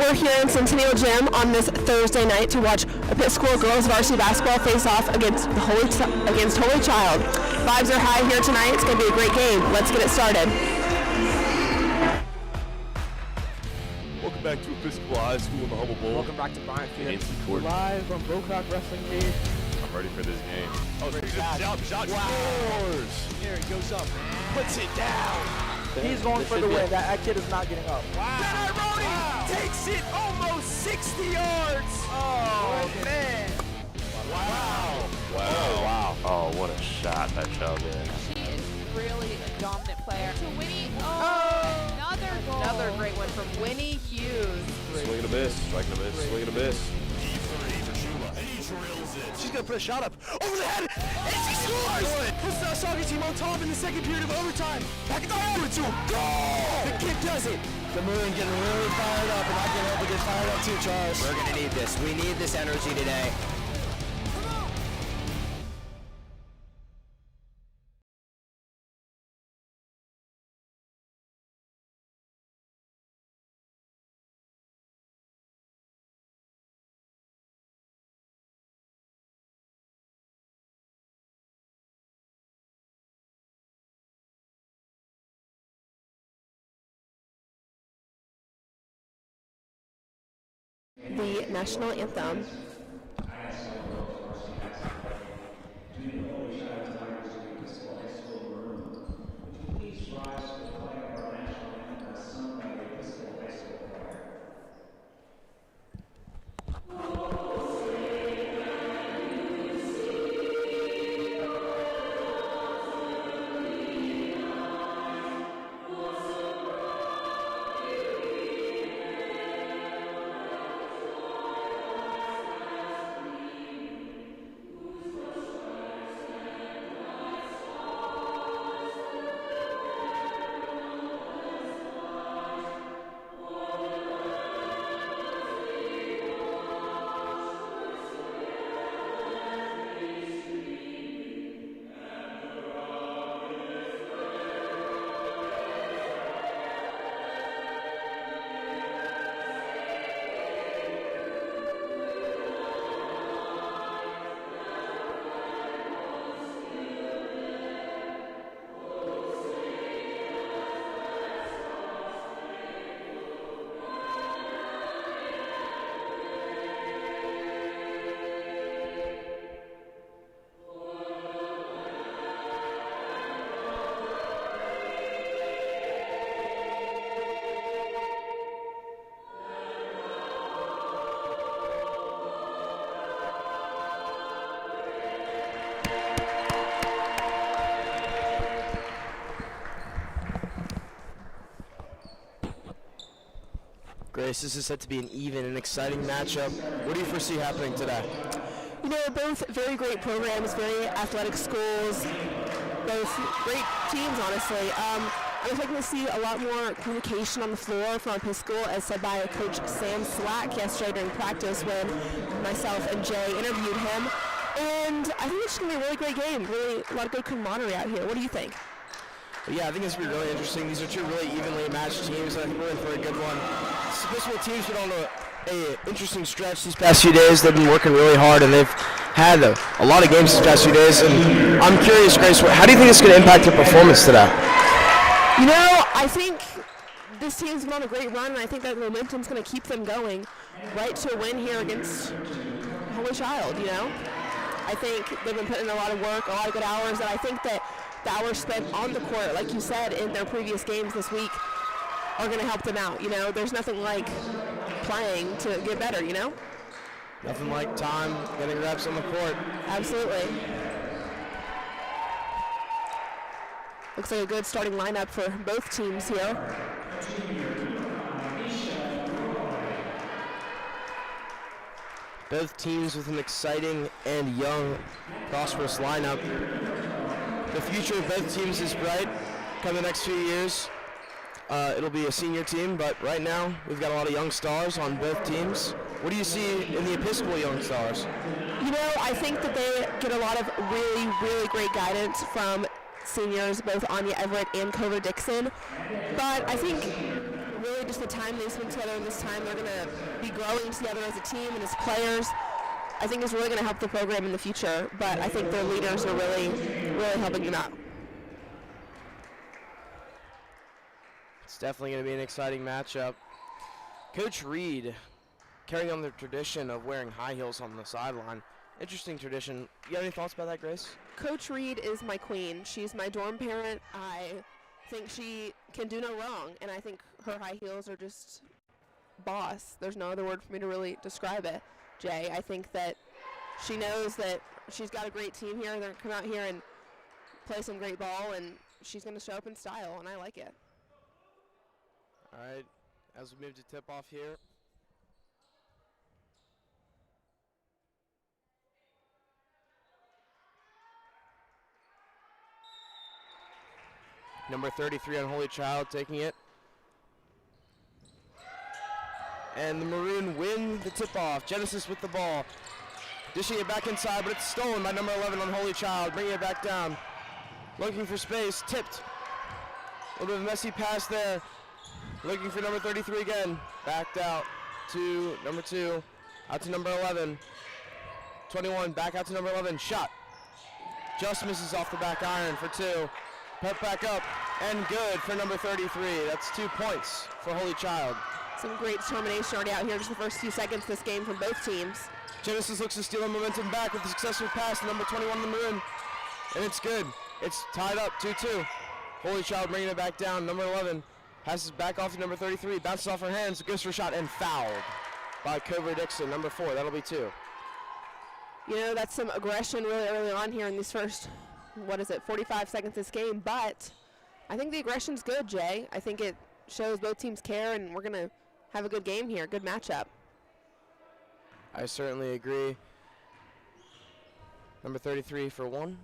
we're here in Centennial Gym on this Thursday night to watch Episcopal girls varsity basketball face off against Holy Child. Vibes are high here tonight. It's going to be a great game. Let's get it started. Welcome back to Episcopal High School in the Humble Bowl. Welcome back to Bryant Field. We're live on Bocock Wrestling Cage. I'm ready for this game. Oh, shot wow. scores! Here he goes up, man. Puts it down! He's going for the win. That kid is not getting up. Wow! Takes it almost 60 yards. Oh, man. Wow! Wow. Oh, what a shot that shot did. She is really a dominant player. To Winnie, another goal. Another great one from Winnie Hughes. Swing and a miss, strike and a miss, swing and a miss. She's gonna put a shot up over the head, and she scores! Puts the soccer team on top in the second period of overtime. Back at the over two, goal! The kid does it. The moon getting really fired up, and I can help it get fired up too, Charles. We're gonna need this. We need this energy today. The national anthem. Grace, this is set to be an even and exciting matchup. What do you foresee happening today? You know, both very great programs, very athletic schools, both great teams, honestly. I'm expecting to see a lot more communication on the floor from Episcopal, as said by Coach Sam Slack yesterday during practice when myself and Jay interviewed him. And I think it's going to be a really great game, really a lot of good camaraderie out here. What do you think? Yeah, I think it's going to be really interesting. These are two really evenly matched teams, and I think we're in for a good one. Episcopal team's been on a interesting stretch these past few days. They've been working really hard, and they've had a lot of games these past few days. And I'm curious, Grace, how do you think it's going to impact their performance today? You know, I think this team's been on a great run, and I think that momentum's going to keep them going right to a win here against Holy Child, you know? I think they've been putting in a lot of work, a lot of good hours, and I think that the hours spent on the court, like you said, in their previous games this week are going to help them out, you know? There's nothing like playing to get better, you know? Nothing like time, getting reps on the court. Absolutely. Looks like a good starting lineup for both teams here. Both teams with an exciting and young, prosperous lineup. The future of both teams is bright. Come the next few years, it'll be a senior team, but right now we've got a lot of young stars on both teams. What do you see in the Episcopal young stars? You know, I think that they get a lot of really, really great guidance from seniors, both Anya Everett and Cova Dixon. But I think really think just the time they spend together and this time they're going to be growing together as a team and as players, I think is really going to help the program in the future. But I think their leaders are really, really helping them out. It's definitely going to be an exciting matchup. Coach Reed carrying on the tradition of wearing high heels on the sideline. Interesting tradition. You have any thoughts about that, Grace? Coach Reed is my queen. She's my dorm parent. I think she can do no wrong, and I think her high heels are just boss. There's no other word for me to really describe it, Jay. I think that she knows that she's got a great team here. They're going to come out here and play some great ball, and she's going to show up in style, and I like it. All right, as we move to tip off here. Number 33, Unholy Child, taking it. And the Maroon win the tip-off. Genesis with the ball. Dishing it back inside, but it's stolen by number 11, Unholy Child. Bringing it back down. Looking for space, tipped. A little bit of a messy pass there. Looking for number 33 again. Backed out to number 2. Out to number 11. 21, back out to number 11. Shot. Just misses off the back iron for 2. Put back up, and good for number 33. That's 2 points for Holy Child. Some great determination already out here just the first few seconds of this game from both teams. Genesis looks to steal the momentum back with a successful pass to number 21 in the Maroon. And it's good. It's tied up 2-2. Holy Child bringing it back down. Number 11 passes back off to number 33. Bounces off her hands, goes for a shot, and fouled by Cover Dixon, number 4. That'll be 2. You know, that's some aggression really early on here in these first 45 seconds of this game, but I think the aggression's good, Jay. I think it shows both teams care, and we're going to have a good game here, good matchup. I certainly agree. Number 33 for 1.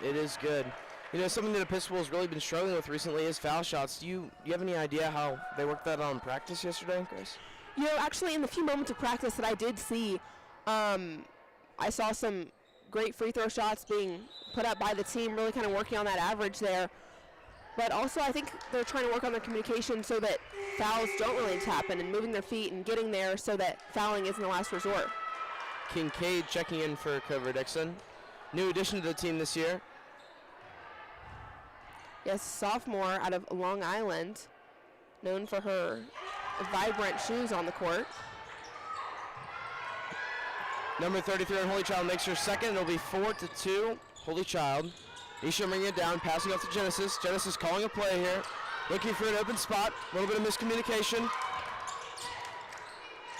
It is good. You know, something that Episcopal has really been struggling with recently is foul shots. Do you have any idea how they worked that on practice yesterday, Grace? You know, actually, in the few moments of practice that I did see, I saw some great free throw shots being put up by the team, really kind of working on that average there. But also I think they're trying to work on their communication so that fouls don't really happen, and moving their feet and getting there so that fouling isn't the last resort. Kincaid checking in for Cover Dixon. New addition to the team this year. Yes, sophomore out of Long Island, known for her vibrant shoes on the court. Number 33 on Holy Child makes her second. It'll be 4-2. Holy Child. Nisha bringing it down, passing off to Genesis. Genesis calling a play here. Looking for an open spot. A little bit of miscommunication.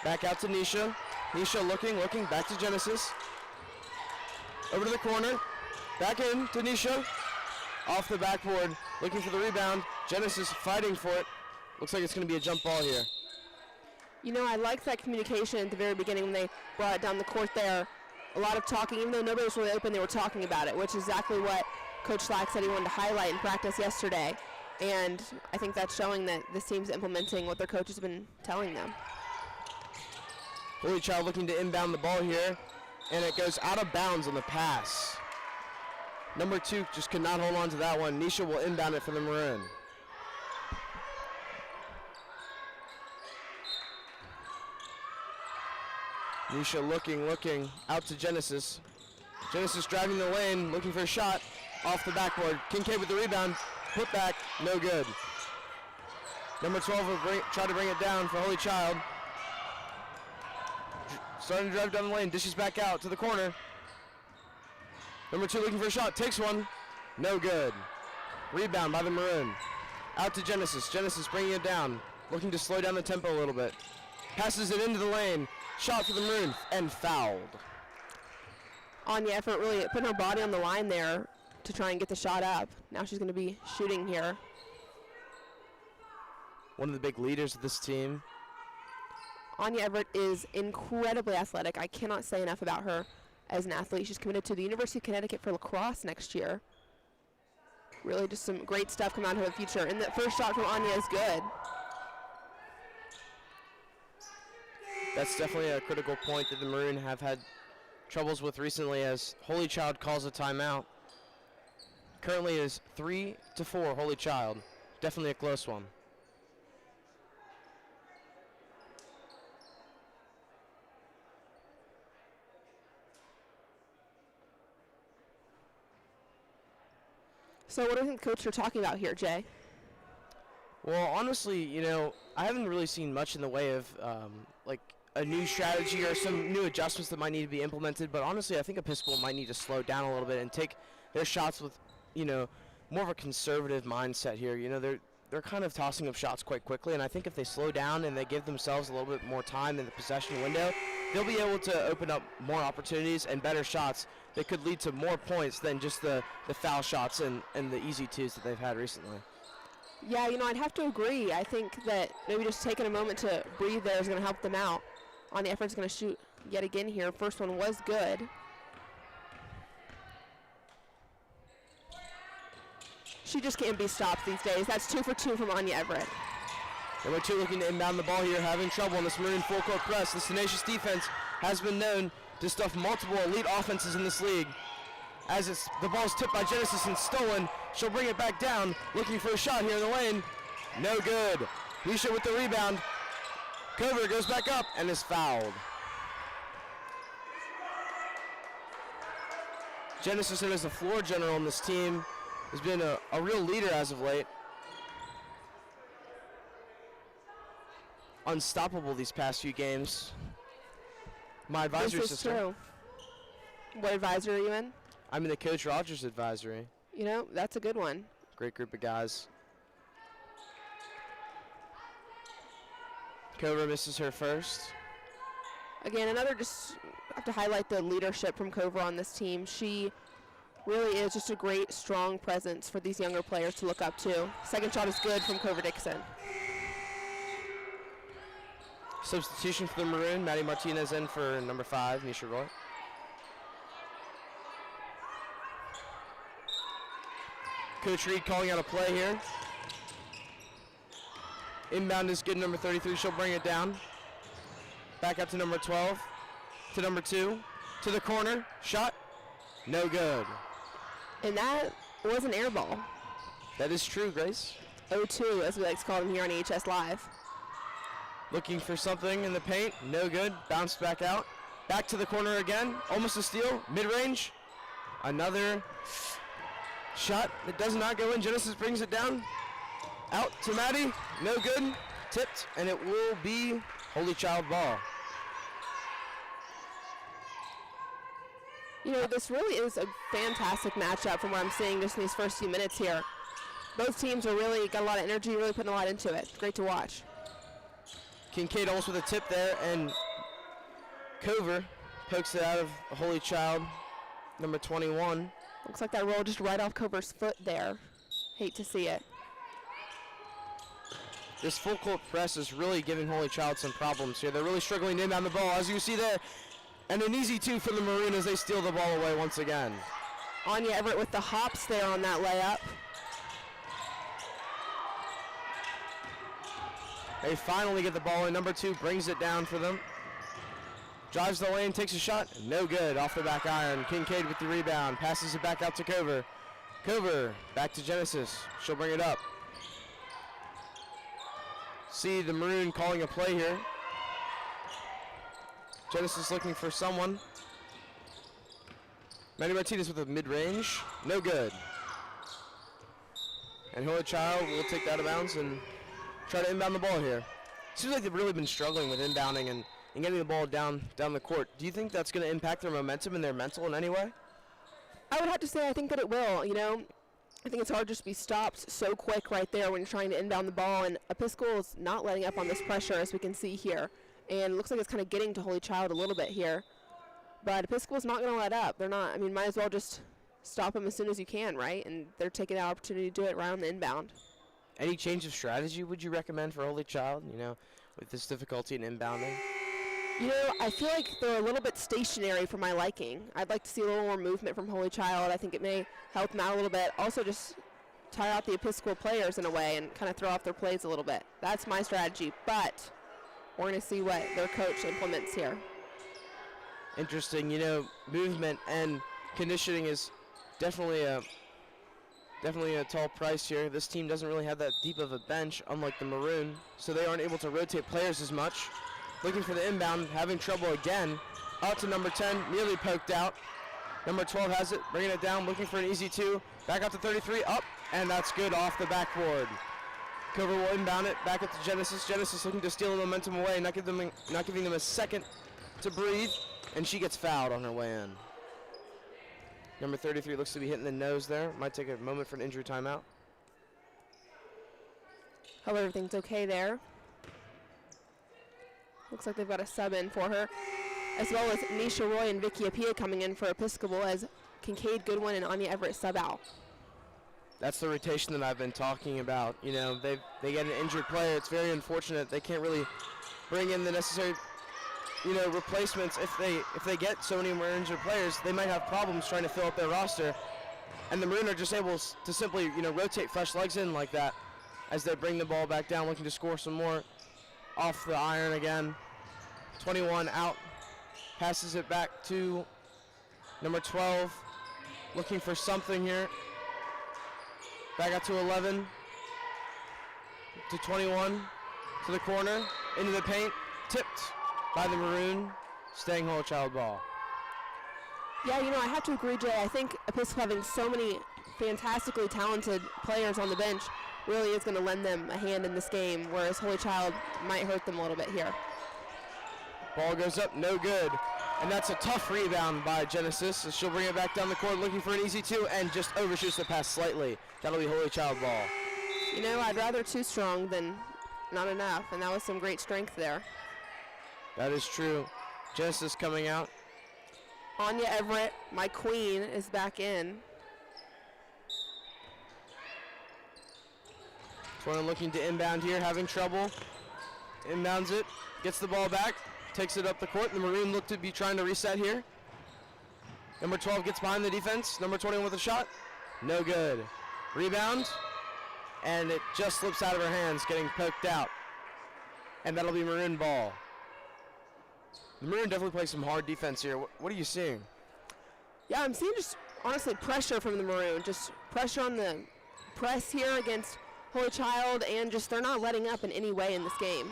Back out to Nisha. Nisha looking, back to Genesis. Over to the corner. Back in to Nisha. Off the backboard. Looking for the rebound. Genesis fighting for it. Looks like it's going to be a jump ball here. You know, I liked that communication at the very beginning when they brought it down the court there. A lot of talking, even though nobody was really open, they were talking about it, which is exactly what Coach Slack said he wanted to highlight in practice yesterday. And I think that's showing that this team's implementing what their coach has been telling them. Holy Child looking to inbound the ball here, and it goes out of bounds on the pass. Number 2 just could not hold on to that one. Nisha will inbound it for the Maroon. Nisha looking, out to Genesis. Genesis driving the lane, looking for a shot, off the backboard. Kincaid with the rebound, put back, no good. Number 12 will try to bring it down for Holy Child. Starting to drive down the lane, dishes back out to the corner. Number 2 looking for a shot, takes one, no good. Rebound by the Maroon. Out to Genesis, Genesis bringing it down, looking to slow down the tempo a little bit. Passes it into the lane. Shot for the Maroon, and fouled. Anya Effort really putting her body on the line there to try and get the shot up. Now she's going to be shooting here. One of the big leaders of this team. Anya Everett is incredibly athletic. I cannot say enough about her as an athlete. She's committed to the University of Connecticut for lacrosse next year. Really just some great stuff coming out of her future. And the first shot from Anya is good. That's definitely a critical point that the Maroon have had troubles with recently as Holy Child calls a timeout. Currently it is 3-4 Holy Child. definitely a close one. So what do you think the coach are talking about here, Jay? Well, honestly, you know, I haven't really seen much in the way of like a new strategy or some new adjustments that might need to be implemented. But honestly, I think Episcopal might need to slow down a little bit and take their shots with, you know, more of a conservative mindset here. You know, they're kind of tossing up shots quite quickly, and I think if they slow down and they give themselves a little bit more time in the possession window, they'll be able to open up more opportunities and better shots that could lead to more points than just the foul shots and the easy twos that they've had recently. Yeah, you know, I'd have to agree. I think that maybe just taking a moment to breathe there is going to help them out. On the effort's going to shoot yet again here. First one was good. She just can't be stopped these days. That's 2 for 2 from Anya Everett. Number 2 looking to inbound the ball here, having trouble in this Maroon full court press. This tenacious defense has been known to stuff multiple elite offenses in this league. As the ball's tipped by Genesis and stolen, she'll bring it back down, looking for a shot here in the lane. No good. Nisha with the rebound. Cover goes back up and is fouled. Genesis, known as the floor general on this team, has been a real leader as of late. Unstoppable these past few games. My advisory This is system. true. What advisor are you in? I'm in the Coach Rogers advisory. You know, that's a good one. Great group of guys. Cover misses her first. Again, another just have to highlight the leadership from Cover on this team. She really is just a great, strong presence for these younger players to look up to. Second shot is good from Cover Dixon. Substitution for the Maroon. Maddie Martinez in for number 5, Nisha Roy. Coach Reed calling out a play here. Inbound is good, number 33. She'll bring it down. Back up to number 12. To number 2. To the corner. Shot. No good. And that was an air ball. That is true, Grace. 0-2, as we like to call them here on EHS Live. Looking for something in the paint. No good. Bounced back out. Back to the corner again. Almost a steal. Mid-range. Another shot that does not go in. Genesis brings it down. Out to Maddie. No good. Tipped, and it will be Holy Child ball. You know, this really is a fantastic matchup from what I'm seeing just in these first few minutes here. Both teams are really got a lot of energy, really putting a lot into it. Great to watch. Kincaid almost with a tip there, and Cover pokes it out of Holy Child, number 21. Looks like that roll just right off Cover's foot there. Hate to see it. This full court press is really giving Holy Child some problems here. They're really struggling to inbound the ball, as you see there. And an easy 2 for the Maroon as they steal the ball away once again. Anya Everett with the hops there on that layup. They finally get the ball in. Number 2 brings it down for them. Drives the lane, takes a shot. No good. Off the back iron. Kincaid with the rebound. Passes it back out to Cover. Cover back to Genesis. She'll bring it up. See the Maroon calling a play here. Genesis looking for someone. Maddie Martinez with a mid-range. No good. And Holy Child will take that out of bounds and try to inbound the ball here. Seems like they've really been struggling with inbounding and getting the ball down the court. Do you think that's going to impact their momentum and their mental in any way? I would have to say I think that it will. You know, I think it's hard just to be stopped so quick right there when you're trying to inbound the ball, and Episcopal is not letting up on this pressure, as we can see here. And it looks like it's kind of getting to Holy Child a little bit here. But Episcopal's not going to let up. They're not. I mean, might as well just stop them as soon as you can, right? And they're taking that opportunity to do it right on the inbound. Any change of strategy would you recommend for Holy Child, you know, with this difficulty in inbounding? You know, I feel like they're a little bit stationary for my liking. I'd like to see a little more movement from Holy Child. I think it may help them out a little bit. Also, just tire out the Episcopal players in a way and kind of throw off their plays a little bit. That's my strategy, but we're going to see what their coach implements here. Interesting. You know, movement and conditioning is definitely definitely a tall price here. This team doesn't really have that deep of a bench, unlike the Maroon, so they aren't able to rotate players as much. Looking for the inbound, having trouble again. Out to number 10, nearly poked out. Number 12 has it, bringing it down, looking for an easy 2. Back out to 33, up, and that's good off the backboard. Cover will inbound it, back up to Genesis. Genesis looking to steal the momentum away, not giving them a second to breathe, and she gets fouled on her way in. Number 33 looks to be hitting the nose there. Might take a moment for an injury timeout. Hope everything's okay there. Looks like they've got a sub in for her, as well as Nisha Roy and Vicky Apia coming in for Episcopal as Kincaid Goodwin and Anya Everett sub out. That's the rotation that I've been talking about. You know, they get an injured player. It's very unfortunate. They can't really bring in the necessary, you know, replacements. If they get so many more injured players, they might have problems trying to fill up their roster. And the Maroon are just able to simply, you know, rotate fresh legs in like that as they bring the ball back down, looking to score some more. Off the iron again. 21 out. Passes it back to number 12. Looking for something here. Back out to 11. To 21. To the corner. Into the paint. Tipped by the Maroon. Staying Holy Child ball. Yeah, you know, I have to agree, Jay. I think Episcopal having so many fantastically talented players on the bench really is going to lend them a hand in this game, whereas Holy Child might hurt them a little bit here. Ball goes up, no good. And that's a tough rebound by Genesis. She'll bring it back down the court looking for an easy 2 and just overshoots the pass slightly. That'll be Holy Child ball. You know, I'd rather too strong than not enough, and that was some great strength there. That is true. Genesis coming out. Anya Everett, my queen, is back in. Torrin looking to inbound here, having trouble. Inbounds it, gets the ball back, takes it up the court. The Maroon look to be trying to reset here. Number 12 gets behind the defense. Number 21 with a shot. No good. Rebound, and it just slips out of her hands, getting poked out. And that'll be Maroon ball. The Maroon definitely play some hard defense here. What are you seeing? Yeah, I'm seeing just, honestly, pressure from the Maroon. Just pressure on the press here against Holy Child, and just they're not letting up in any way in this game.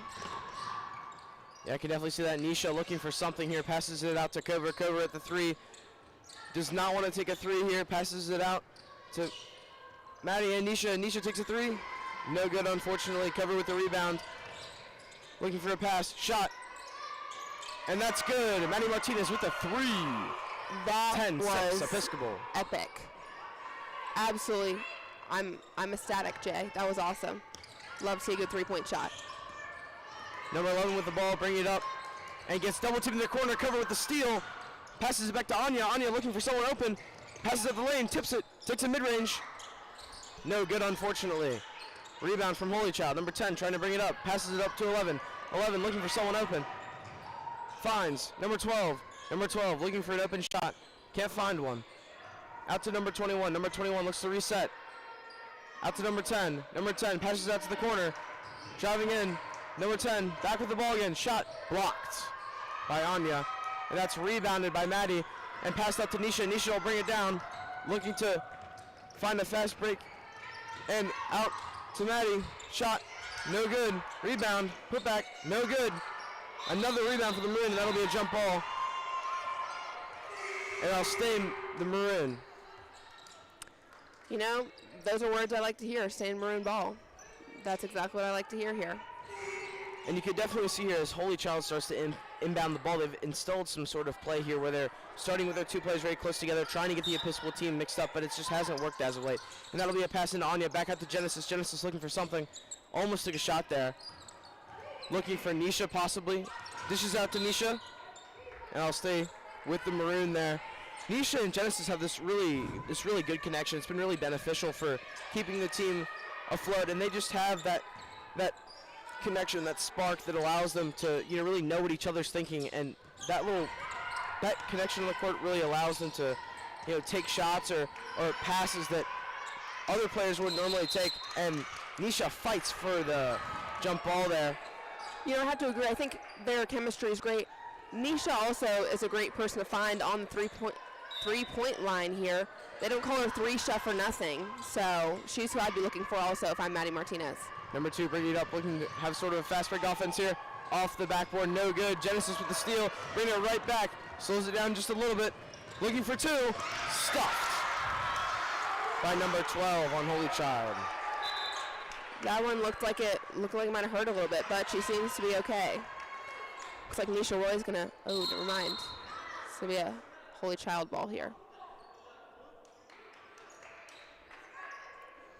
Yeah, I can definitely see that. Nisha looking for something here. Passes it out to Cover. Cover at the 3. Does not want to take a 3 here. Passes it out to Maddie and Nisha. Nisha takes a 3. No good, unfortunately. Cover with the rebound. Looking for a pass. Shot. And that's good. Maddie Martinez with the 3. That 10-6 was Episcopal. epic. Absolutely. I'm ecstatic, Jay. That was awesome. Love to see a good 3-point shot. Number 11 with the ball, bring it up, and gets double tipped in the corner. Cover with the steal. Passes it back to Anya. Anya looking for someone open. Passes it the lane, tips it, takes a mid-range. No good, unfortunately. Rebound from Holy Child. Number 10 trying to bring it up. Passes it up to 11. 11 looking for someone open. Finds number 12. Number 12 looking for an open shot. Can't find one. Out to number 21. Number 21 looks to reset. Out to number 10. Number 10 passes out to the corner. Driving in. Number 10 back with the ball again. Shot blocked by Anya. And that's rebounded by Maddie. And passed out to Nisha. Nisha will bring it down. Looking to find a fast break. And out to Maddie. Shot. No good. Rebound. Put back. No good. Another rebound for the Maroon. And that'll be a jump ball. And I'll stay the Maroon. You know, those are words I like to hear, staying Maroon ball. That's exactly what I like to hear here. And you can definitely see here as Holy Child starts to inbound the ball, they've installed some sort of play here where they're starting with their 2 players very close together, trying to get the Episcopal team mixed up, but it just hasn't worked as of late. And that'll be a pass into Anya, back out to Genesis. Genesis looking for something. Almost took a shot there. Looking for Nisha possibly. Dishes out to Nisha. And I'll stay with the Maroon there. Nisha and Genesis have this really good connection. It's been really beneficial for keeping the team afloat, and they just have that connection, that spark that allows them to, you know, really know what each other's thinking, and that connection on the court really allows them to, you know, take shots or passes that other players wouldn't normally take. And Nisha fights for the jump ball there. You know, I have to agree. I think their chemistry is great. Nisha also is a great person to find on the 3-point 3-point line here. They don't call her three chef for nothing, so she's who I'd be looking for also if I'm Maddie Martinez. Number 2 bringing it up, looking to have sort of a fast break offense here. Off the backboard, no good. Genesis with the steal, bringing it right back. Slows it down just a little bit. Looking for 2, stuffed by number 12 on Holy Child. That one looked like it might have hurt a little bit, but she seems to be okay. Looks like Nisha Roy's gonna, oh, never mind. It's gonna be a Holy Child ball here.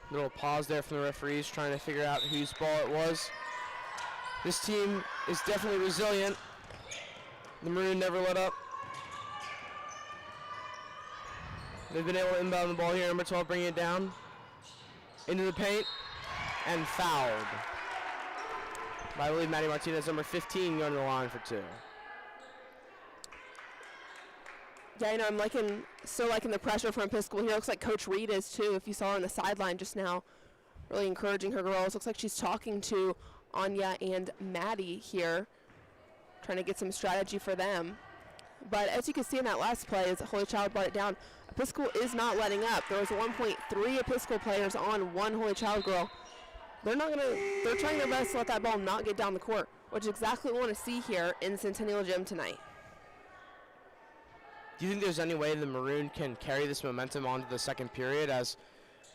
Little pause there from the referees trying to figure out whose ball it was. This team is definitely resilient. The Maroon never let up. They've been able to inbound the ball here. Number 12 bringing it down into the paint and fouled by, I believe, Maddie Martinez, number 15, going to the line for 2. Yeah, you know, I'm still liking the pressure from Episcopal here. Looks like Coach Reed is too, if you saw her on the sideline just now, really encouraging her girls. Looks like she's talking to Anya and Maddie here, trying to get some strategy for them. But as you can see in that last play, as Holy Child brought it down, Episcopal is not letting up. There was 1.3 Episcopal players on one Holy Child girl. They're trying their best to let that ball not get down the court, which is exactly what we want to see here in Centennial Gym tonight. Do you think there's any way the Maroon can carry this momentum onto the second period, as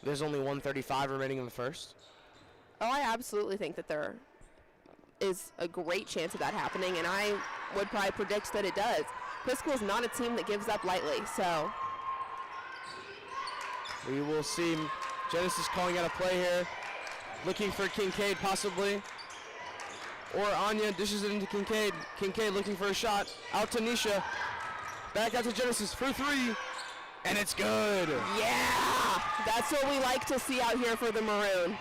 there's only 1:35 remaining in the first? Oh, I absolutely think that there is a great chance of that happening, and I would probably predict that it does. Episcopal is not a team that gives up lightly, so. We will see. Genesis calling out a play here, looking for Kincaid possibly. Or Anya dishes it into Kincaid. Kincaid looking for a shot. Out to Nisha. Back out to Genesis for 3. And it's good. Yeah! That's what we like to see out here for the Maroon.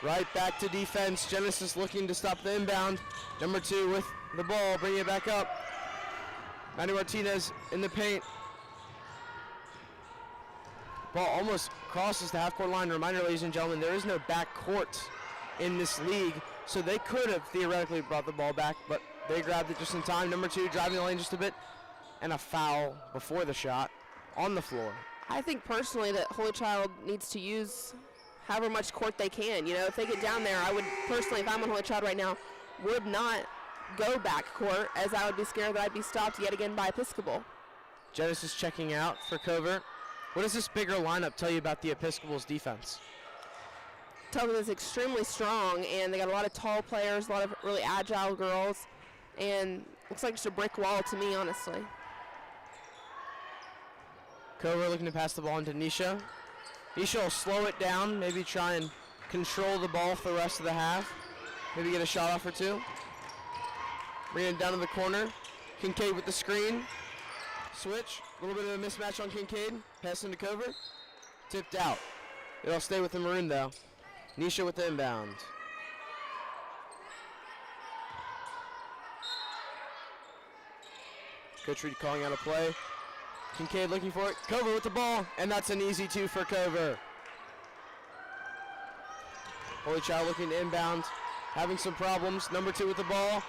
Right back to defense. Genesis looking to stop the inbound. Number 2 with the ball, bringing it back up. Maddie Martinez in the paint. Ball almost crosses the half-court line. Reminder, ladies and gentlemen, there is no back court in this league, so they could have theoretically brought the ball back, but they grabbed it just in time. Number 2 driving the lane just a bit, and a foul before the shot on the floor. I think personally that Holy Child needs to use however much court they can. You know, if they get down there, I would personally, if I'm on Holy Child right now, would not go back court, as I would be scared that I'd be stopped yet again by Episcopal. Genesis checking out for Covert. What does this bigger lineup tell you about the Episcopal's defense? Tell them it's extremely strong, and they got a lot of tall players, a lot of really agile girls, and looks like just a brick wall to me, honestly. Covert looking to pass the ball into Nisha. Nisha will slow it down, maybe try and control the ball for the rest of the half. Maybe get a shot off or 2. Bring it down to the corner. Kincaid with the screen. Switch. A little bit of a mismatch on Kincaid. Pass into Covert. Tipped out. It'll stay with the Maroon though. Nisha with the inbound. Coach Reed calling out a play. Kincaid looking for it. Covert with the ball, and that's an easy 2 for Covert. Holy Child looking to inbound, having some problems. Number 2 with the ball,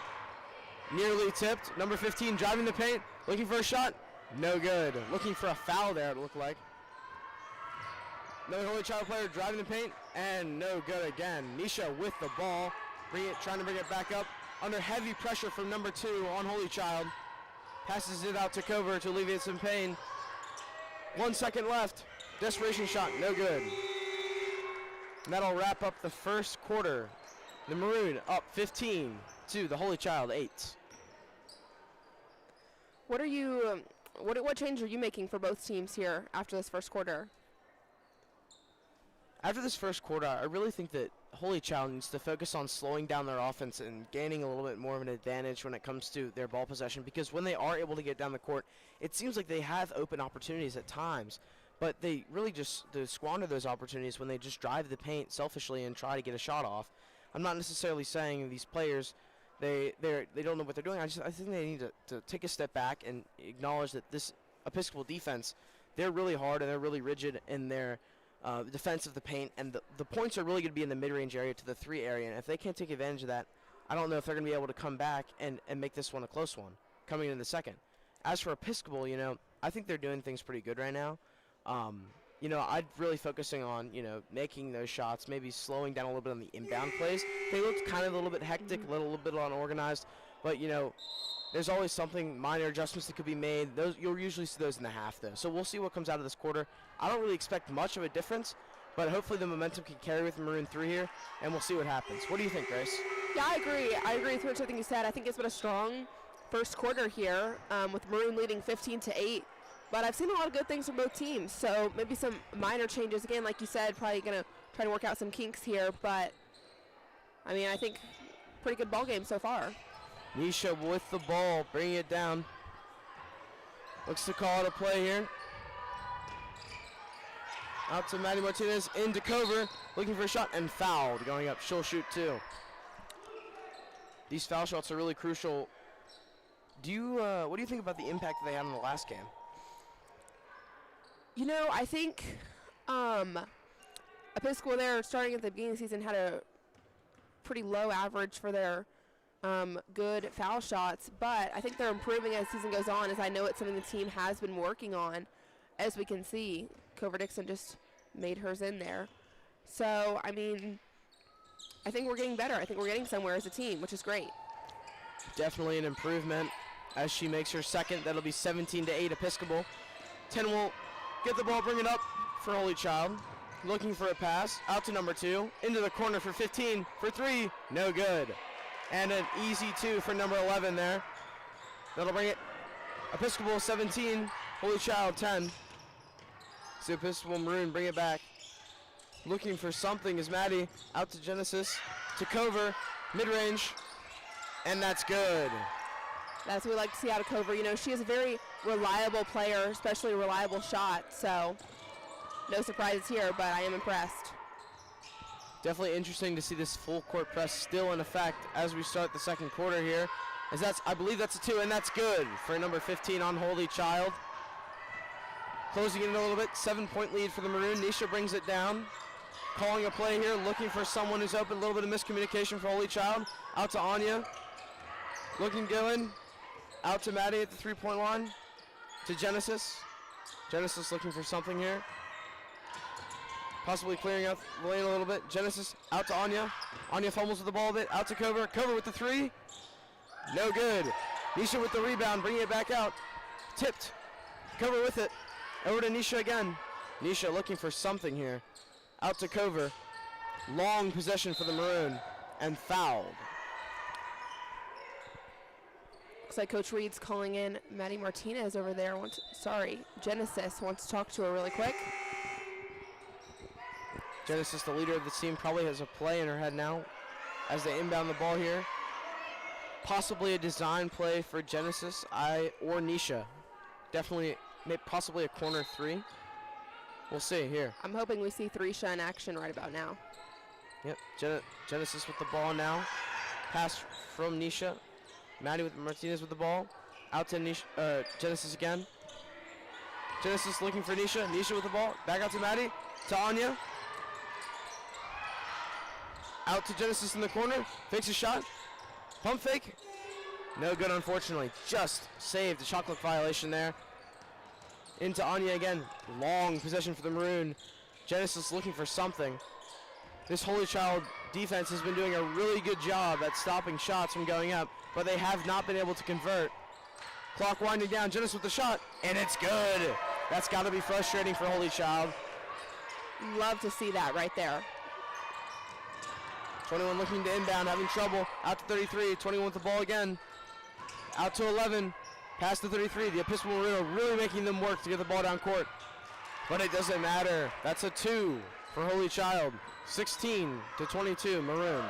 nearly tipped. Number 15 driving the paint, looking for a shot. No good. Looking for a foul there, it looked like. Another Holy Child player driving the paint, and no good again. Nisha with the ball, trying to bring it back up. Under heavy pressure from number 2 on Holy Child. Passes it out to Covert to alleviate some pain. 1 second left. Desperation shot, no good. And that'll wrap up the first quarter. The Maroon up 15 to the Holy Child 8. What change are you making for both teams here after this first quarter? After this first quarter, I really think that Holy Child needs to focus on slowing down their offense and gaining a little bit more of an advantage when it comes to their ball possession, because when they are able to get down the court, it seems like they have open opportunities at times, but they really just squander those opportunities when they just drive the paint selfishly and try to get a shot off. I'm not necessarily saying these players they don't know what they're doing. I think they need to take a step back and acknowledge that this Episcopal defense, they're really hard and they're really rigid in their defense of the paint, and the points are really going to be in the mid-range area to the 3 area, and if they can't take advantage of that, I don't know if they're going to be able to come back and make this one a close one coming in the second. As for Episcopal, you know, I think they're doing things pretty good right now. You know, I'd really focusing on, you know, making those shots, maybe slowing down a little bit on the inbound plays. They looked kind of a little bit hectic, a little bit unorganized, but, you know, there's always something, minor adjustments that could be made. Those you'll usually see those in the half, though. So we'll see what comes out of this quarter. I don't really expect much of a difference, but hopefully the momentum can carry with Maroon 3 here, and we'll see what happens. What do you think, Grace? Yeah, I agree. I agree with everything you said. I think it's been a strong first quarter here, with Maroon leading 15-8. But I've seen a lot of good things from both teams, so maybe some minor changes. Again, like you said, probably going to try to work out some kinks here. But, I mean, I think pretty good ball game so far. Nisha with the ball, bringing it down. Looks to call it a play here. Out to Maddie Martinez, into Cover, looking for a shot, and fouled. Going up, she'll shoot two. These foul shots are really crucial. What do you think about the impact that they had in the last game? You know, I think Episcopal there, starting at the beginning of the season, had a pretty low average for their good foul shots, but I think they're improving as the season goes on, as I know it's something the team has been working on. As we can see, Cover-Dixon just made hers in there. So, I mean, I think we're getting better. I think we're getting somewhere as a team, which is great. Definitely an improvement as she makes her second. That'll be 17-8 Episcopal. 10 will get the ball, bring it up for Holy Child. Looking for a pass, out to number 2, into the corner for 15, for 3, no good. And an easy 2 for number 11 there. That'll bring it Episcopal 17, Holy Child 10. So Episcopal Maroon bring it back. Looking for something is Maddie, out to Genesis, to Cover, mid-range, and that's good. That's what we like to see out of Cover. You know, she is a very reliable player, especially a reliable shot, so no surprises here, but I am impressed. Definitely interesting to see this full court press still in effect as we start the second quarter here. As I believe that's a 2, and that's good for number 15 on Holy Child. Closing it in a little bit, 7-point lead for the Maroon. Nisha brings it down. Calling a play here, looking for someone who's open. A little bit of miscommunication for Holy Child. Out to Anya. Looking good. Out to Maddie at the 3-point line. To Genesis. Genesis looking for something here. Possibly clearing out the lane a little bit. Genesis out to Anya. Anya fumbles with the ball a bit. Out to Cover. Cover with the 3. No good. Nisha with the rebound, bringing it back out. Tipped. Cover with it. Over to Nisha again. Nisha looking for something here. Out to Cover. Long possession for the Maroon. And fouled. Looks like Coach Reed's calling in Maddie Martinez over there. Genesis wants to talk to her really quick. Genesis, the leader of the team, probably has a play in her head now as they inbound the ball here. Possibly a design play for Genesis or Nisha. Definitely, possibly a corner 3. We'll see here. I'm hoping we see Threesha in action right about now. Yep, Genesis with the ball now. Pass from Nisha. Maddie with Martinez with the ball. Out to Nisha, Genesis again. Genesis looking for Nisha. Nisha with the ball. Back out to Maddie. To Anya. Out to Genesis in the corner. Fakes a shot. Pump fake. No good, unfortunately. Just saved the shot clock violation there. Into Anya again. Long possession for the Maroon. Genesis looking for something. This Holy Child defense has been doing a really good job at stopping shots from going up, but they have not been able to convert. Clock winding down. Genesis with the shot, and it's good. That's got to be frustrating for Holy Child. Love to see that right there. 21 looking to inbound, having trouble. Out to 33, 21 with the ball again. Out to 11, past the 33. The Episcopal Maroon are really making them work to get the ball down court. But it doesn't matter. That's a 2 for Holy Child. 16-22, Maroon.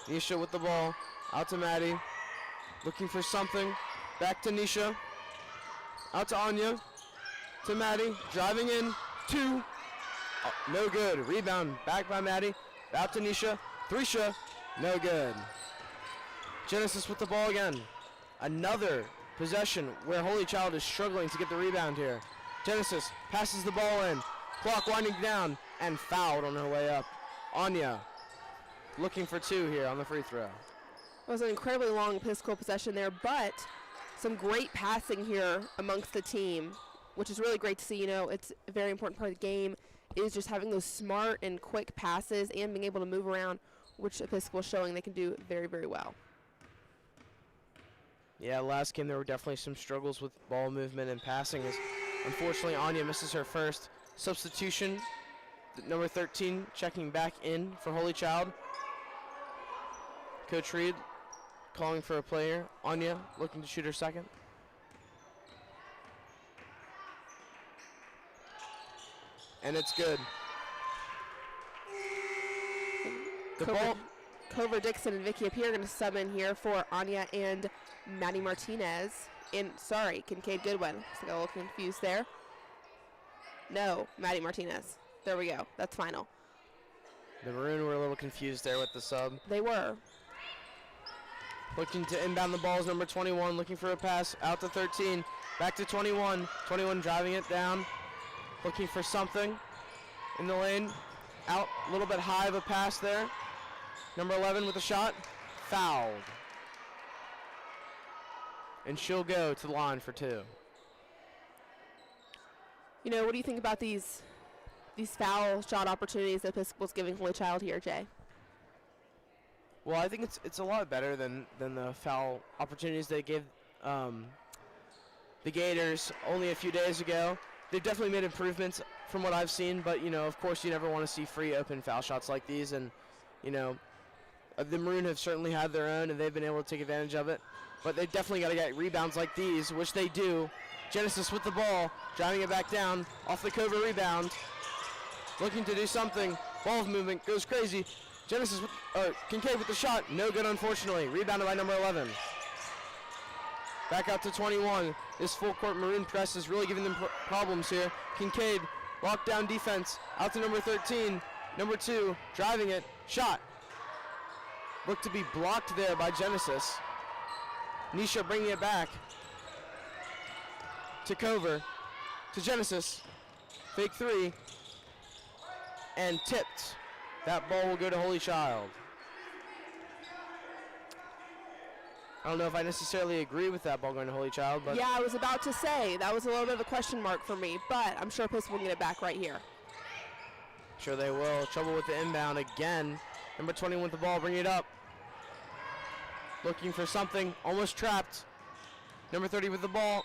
Nisha with the ball. Out to Maddie. Looking for something. Back to Nisha. Out to Anya. To Maddie. Driving in. 2. No good. Rebound back by Maddie. Out to Nisha. Threesha. No good. Genesis with the ball again. Another possession where Holy Child is struggling to get the rebound here. Genesis passes the ball in. Clock winding down and fouled on her way up. Anya looking for 2 here on the free throw. It was an incredibly long Episcopal possession there, but some great passing here amongst the team, which is really great to see. You know, it's a very important part of the game is just having those smart and quick passes and being able to move around, which Episcopal is showing they can do very, very well. Yeah, last game there were definitely some struggles with ball movement and passing as unfortunately Anya misses her first substitution. Number 13 checking back in for Holy Child. Coach Reed calling for a player. Anya looking to shoot her second. And it's good. The ball. Cover Dixon and Vicky Appier are going to sub in here for Anya and Maddie Martinez. And sorry, Kincaid Goodwin. So I got a little confused there. No, Maddie Martinez. There we go. That's final. The Maroon were a little confused there with the sub. They were. Looking to inbound the ball is number 21, looking for a pass out to 13. Back to 21. 21 driving it down. Looking for something in the lane. Out a little bit high of a pass there. Number 11 with a shot. Fouled. And she'll go to the line for 2. You know, what do you think about these foul shot opportunities that Episcopal's giving Holy Child here, Jay? Well, I think it's a lot better than the foul opportunities they gave the Gators only a few days ago. They've definitely made improvements from what I've seen, but, you know, of course you never want to see free open foul shots like these, and, you know, the Maroon have certainly had their own, and they've been able to take advantage of it, but they've definitely got to get rebounds like these, which they do. Genesis with the ball, driving it back down, off the cover rebound, looking to do something. Ball movement goes crazy. Genesis Kincaid with the shot, no good unfortunately. Rebounded by number 11. Back out to 21. This full court Maroon press is really giving them problems here. Kincaid, lockdown defense, out to number 13. Number 2, driving it, shot. Looked to be blocked there by Genesis. Nisha bringing it back to Cover, to Genesis. Fake 3, and tipped. That ball will go to Holy Child. I don't know if I necessarily agree with that ball going to Holy Child, but... Yeah, I was about to say, that was a little bit of a question mark for me, but I'm sure Episcopal will get it back right here. Sure they will. Trouble with the inbound again. Number 20 with the ball, bring it up. Looking for something, almost trapped. Number 30 with the ball,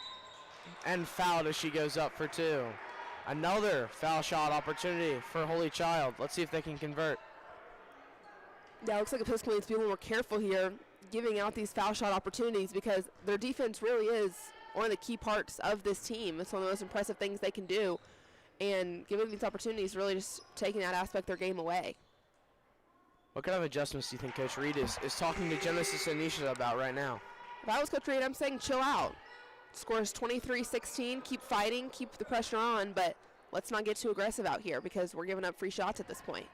and fouled as she goes up for 2. Another foul shot opportunity for Holy Child. Let's see if they can convert. Yeah, it looks like Episcopal needs to be a little more careful here, giving out these foul shot opportunities, because their defense really is one of the key parts of this team. It's one of the most impressive things they can do, and giving these opportunities really just taking that aspect of their game away. What kind of adjustments do you think Coach Reed is talking to Genesis and Nisha about right now? If I was Coach Reed, I'm saying chill out. Scores 23-16, keep fighting, keep the pressure on, but let's not get too aggressive out here because we're giving up free shots at this point.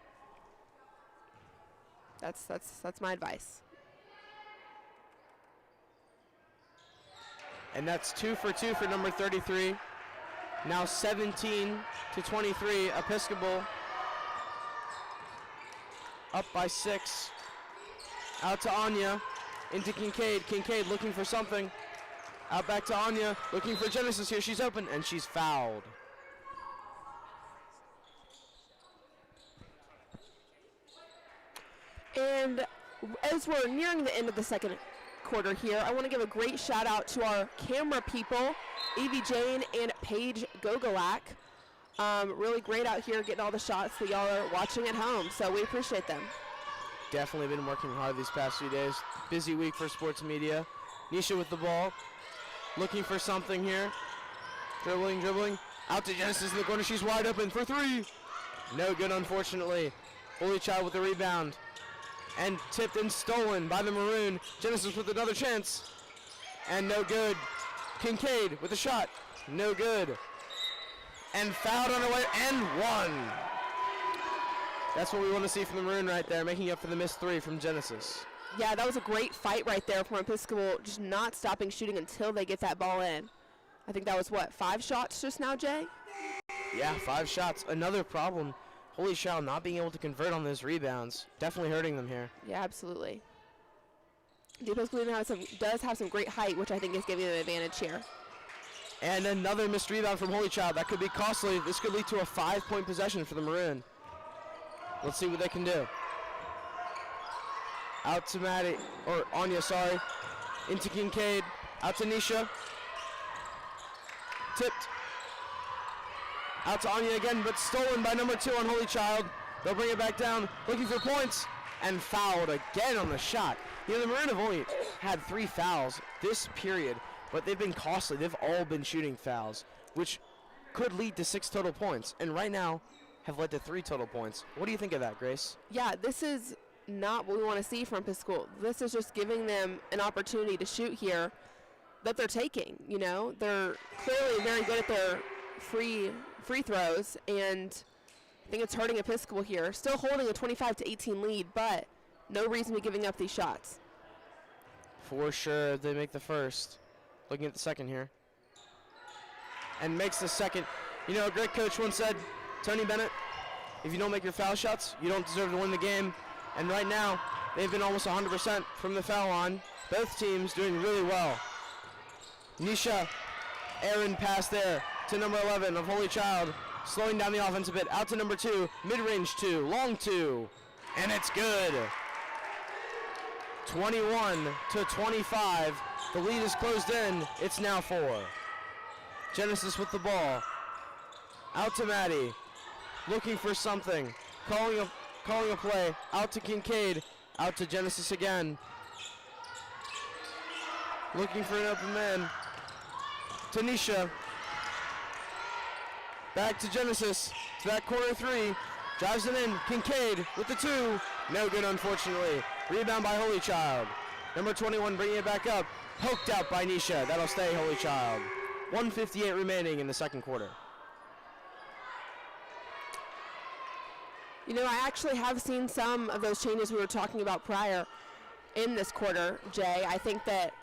That's my advice. And that's 2 for 2 for number 33. Now 17-23, Episcopal up by 6. Out to Anya, into Kincaid. Kincaid looking for something. Out back to Anya, looking for Genesis here. She's open, and she's fouled. And as we're nearing the end of the second quarter here, I want to give a great shout out to our camera people, Evie Jane and Paige Gogolak. Really great out here getting all the shots that y'all are watching at home, so we appreciate them. Definitely been working hard these past few days. Busy week for sports media. Nisha with the ball, looking for something here. Dribbling. Out to Genesis in the corner. She's wide open for 3. No good, unfortunately. Holy Child with the rebound. And tipped and stolen by the Maroon. Genesis with another chance. And no good. Kincaid with a shot. No good. And fouled on her way, and 1. That's what we want to see from the Maroon right there, making up for the missed 3 from Genesis. Yeah, that was a great fight right there from Episcopal, just not stopping shooting until they get that ball in. I think that was, 5 shots just now, Jay? Yeah, 5 shots. Another problem. Holy Child not being able to convert on those rebounds. Definitely hurting them here. Yeah, absolutely. Episcopalian does have some great height, which I think is giving them an advantage here. And another missed rebound from Holy Child. That could be costly. This could lead to a 5-point possession for the Maroon. Let's see what they can do. Out to Maddie, or Anya, sorry. Into Kincaid. Out to Nisha. Tipped. Out to Anya again, but stolen by number 2 on Holy Child. They'll bring it back down, looking for points, and fouled again on the shot. You know, the Maroon have only had 3 fouls this period, but they've been costly. They've all been shooting fouls, which could lead to 6 total points, and right now have led to 3 total points. What do you think of that, Grace? Yeah, this is not what we want to see from Episcopal. This is just giving them an opportunity to shoot here that they're taking, you know. They're clearly very good at their free throws, and I think it's hurting Episcopal here. Still holding a 25-18 lead, but no reason to be giving up these shots. For sure, they make the first. Looking at the second here. And makes the second. You know, a great coach once said, Tony Bennett, if you don't make your foul shots, you don't deserve to win the game. And right now, they've been almost 100% from the foul line. Both teams doing really well. Nisha, Aaron pass there to number 11 of Holy Child, slowing down the offense a bit. Out to number 2, mid-range 2, long 2, and it's good. 21-25. The lead is closed in. It's now 4. Genesis with the ball. Out to Maddie, looking for something, calling a play. Out to Kincaid. Out to Genesis again. Looking for an open man. Tanisha. Back to Genesis. To that corner 3. Drives it in. Kincaid with the 2. No good, unfortunately. Rebound by Holy Child. Number 21 bringing it back up. Poked out by Nisha. That'll stay Holy Child. 1:58 remaining in the second quarter. You know, I actually have seen some of those changes we were talking about prior in this quarter, Jay. I think that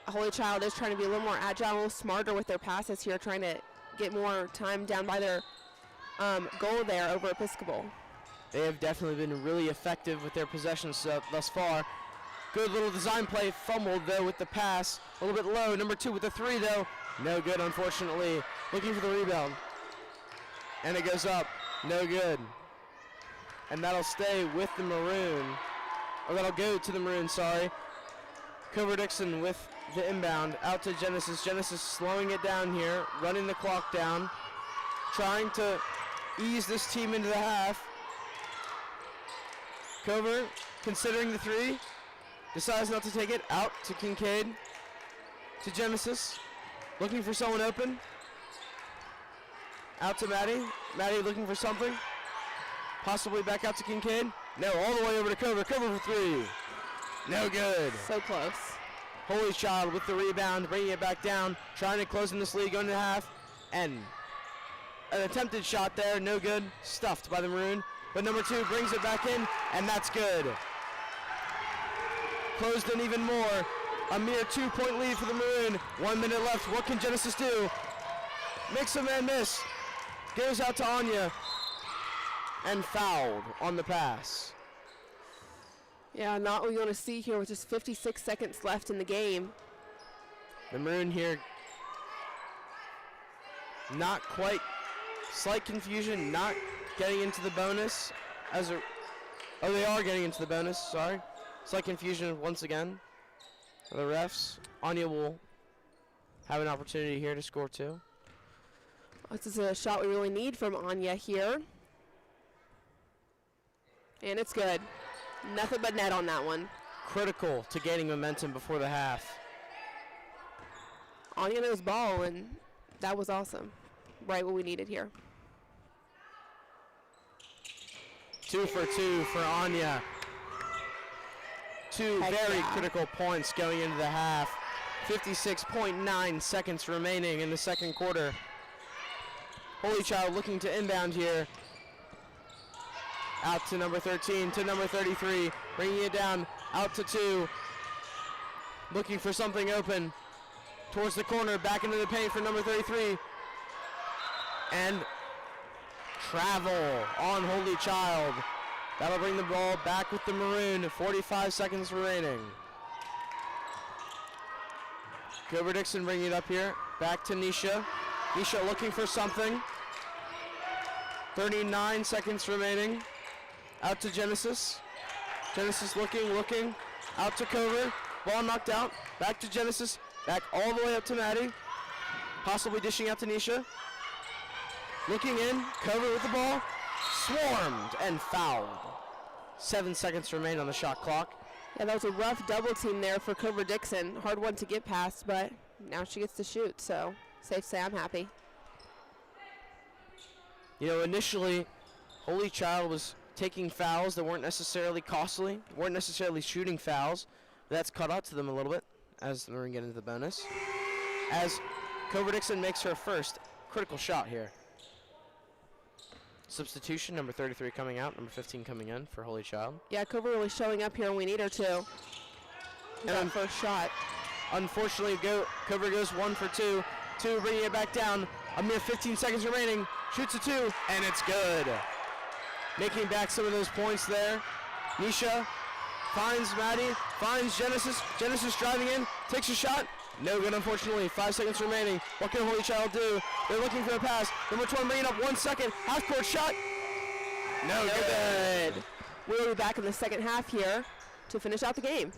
Holy Child is trying to be a little more agile, a little smarter with their passes here, trying to get more time down by their goal there over Episcopal. They have definitely been really effective with their possessions thus far. Good little design play, fumbled though with the pass, a little bit low. Number 2 with the 3 though, no good unfortunately. Looking for the rebound, and it goes up, no good. And that'll stay with the Maroon, or that'll go to the Maroon, sorry. Cover Dixon with the inbound, out to Genesis. Genesis slowing it down here, running the clock down, trying to ease this team into the half. Cover, considering the 3, decides not to take it. Out to Kincaid, to Genesis, looking for someone open. Out to Maddie. Maddie looking for something. Possibly back out to Kincaid. No, all the way over to Cover. Cover for 3. No good. So close. Holy Child with the rebound, bringing it back down, trying to close in this lead, going to half. And an attempted shot there, no good. Stuffed by the Maroon. But number 2 brings it back in, and that's good. Closed in even more. A mere 2-point lead for the Maroon. 1 minute left. What can Genesis do? Makes a man miss. Goes out to Anya. And fouled on the pass. Yeah, not what we want to see here with just 56 seconds left in the game. The Maroon here, not quite, slight confusion, not getting into the bonus. Oh, they are getting into the bonus, sorry. Slight confusion once again for the refs. Anya will have an opportunity here to score 2. This is a shot we really need from Anya here. And it's good. Nothing but net on that one. Critical to gaining momentum before the half. Anya knows ball, and that was awesome. Right what we needed here. 2 for 2 for Anya. 2 very critical points going into the half. 56.9 seconds remaining in the second quarter. Holy Child looking to inbound here. Out to number 13, to number 33, bringing it down, out to 2. Looking for something open. Towards the corner, back into the paint for number 33. And travel on Holy Child. That'll bring the ball back with the Maroon. 45 seconds remaining. Cobra Dixon bringing it up here. Back to Nisha. Nisha looking for something. 39 seconds remaining. Out to Genesis. Genesis looking. Out to Cobra. Ball knocked out. Back to Genesis. Back all the way up to Maddie. Possibly dishing out to Nisha. Looking in. Cobra with the ball. Swarmed and fouled. 7 seconds remain on the shot clock. Yeah, that was a rough double team there for Cobra Dixon. Hard one to get past, but now she gets to shoot, so safe to say I'm happy. You know, initially, Holy Child was taking fouls that weren't necessarily costly, weren't necessarily shooting fouls. That's caught up to them a little bit as we're going to get into the bonus. As Cobra Dixon makes her first critical shot here. Substitution, number 33 coming out, number 15 coming in for Holy Child. Yeah, Cobra really showing up here, and we need her to. And first shot. Unfortunately, Cobra goes 1 for 2. 2 bringing it back down. A mere 15 seconds remaining. Shoots a 2, and it's good. Making back some of those points there. Nisha finds Maddie, finds Genesis. Genesis driving in, takes a shot. No good, unfortunately. 5 seconds remaining. What can Holy Child do? They're looking for a pass. Number 12 bringing up 1 second. Half-court shot. No good. We'll be back in the second half here to finish out the game.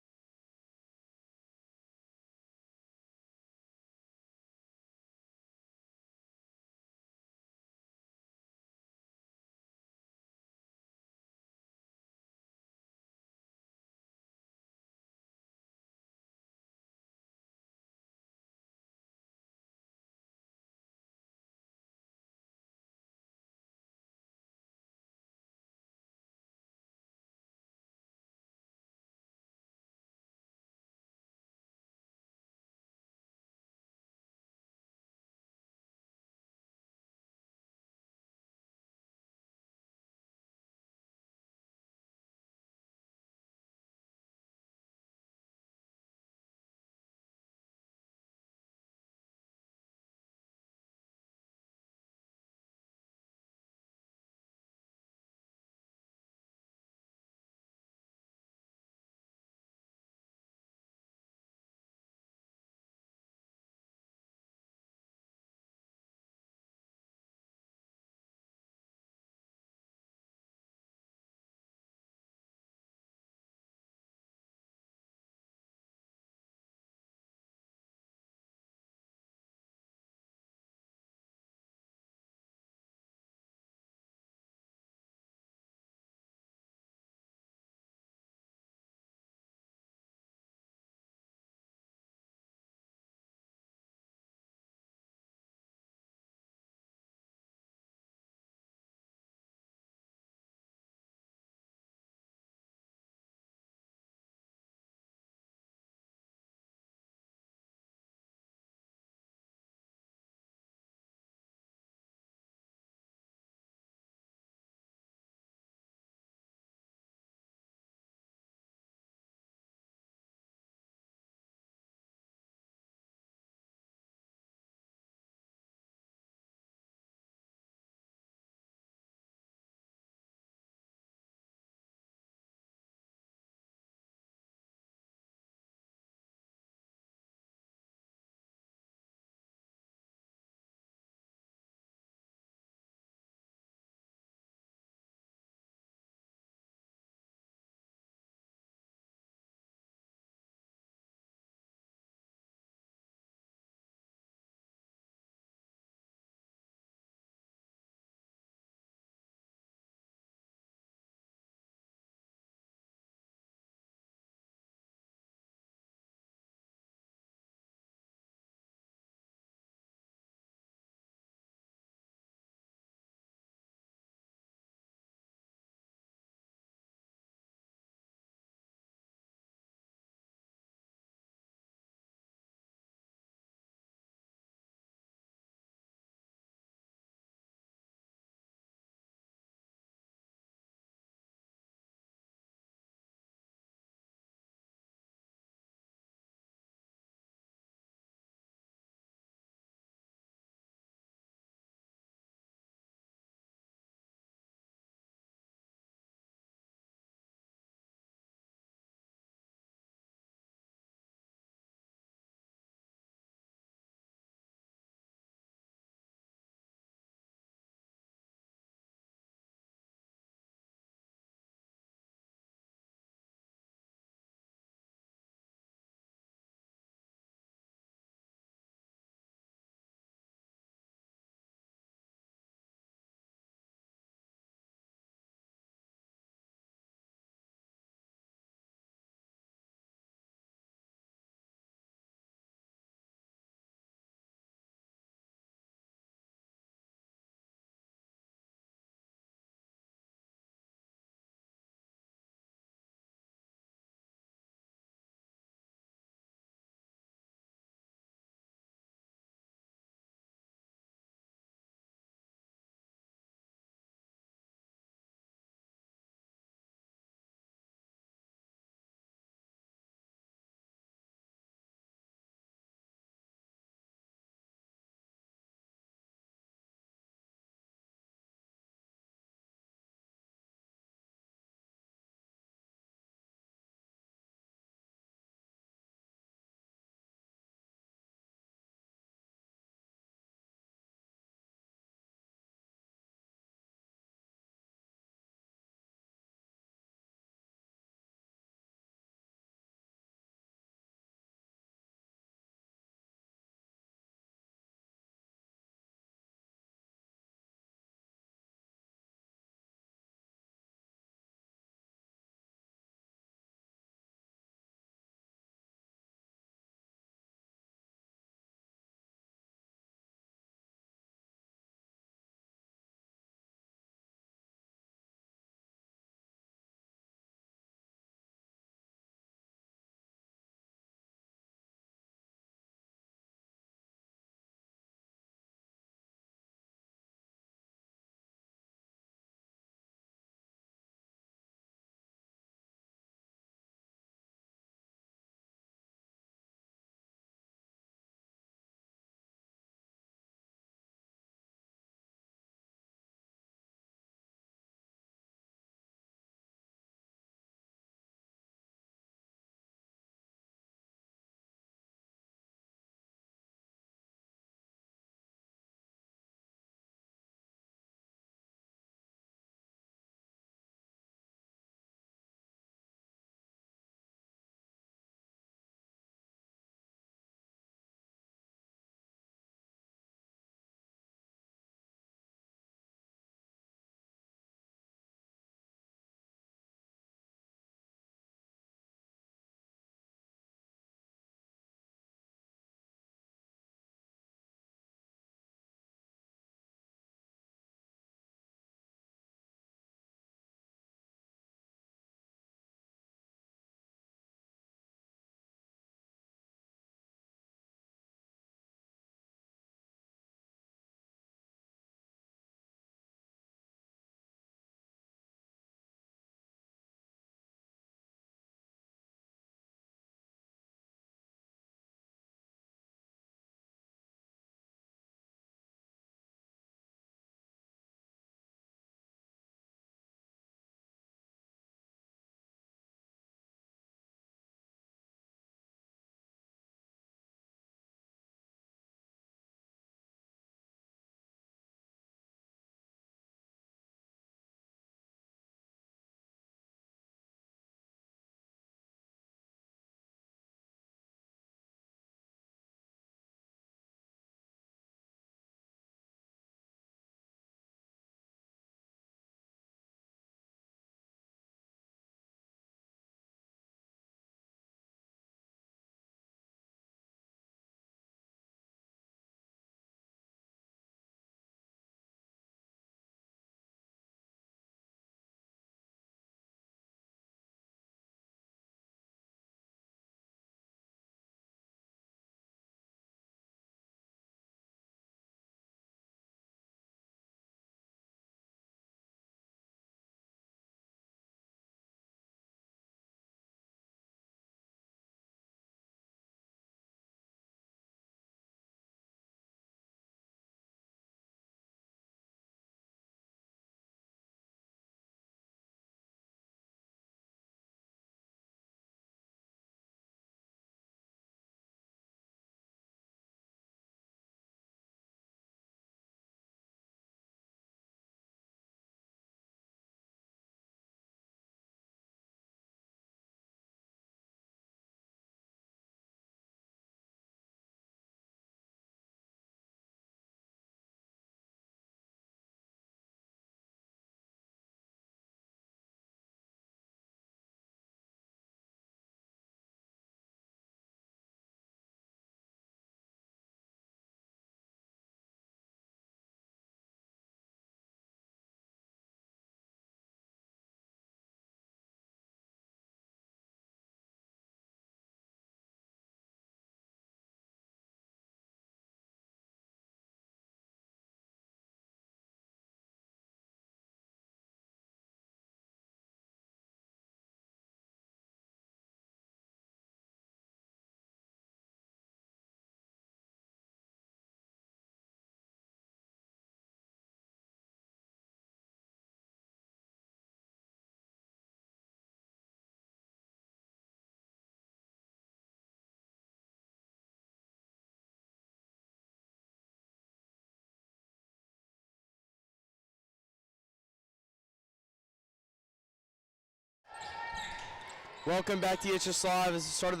Welcome back to EHS Live as the start of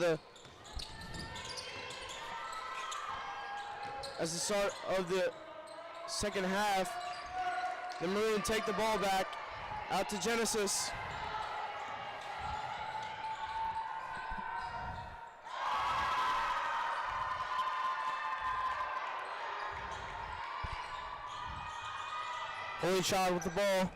the second half. The Maroon take the ball back out to Genesis. Holy Child with the ball.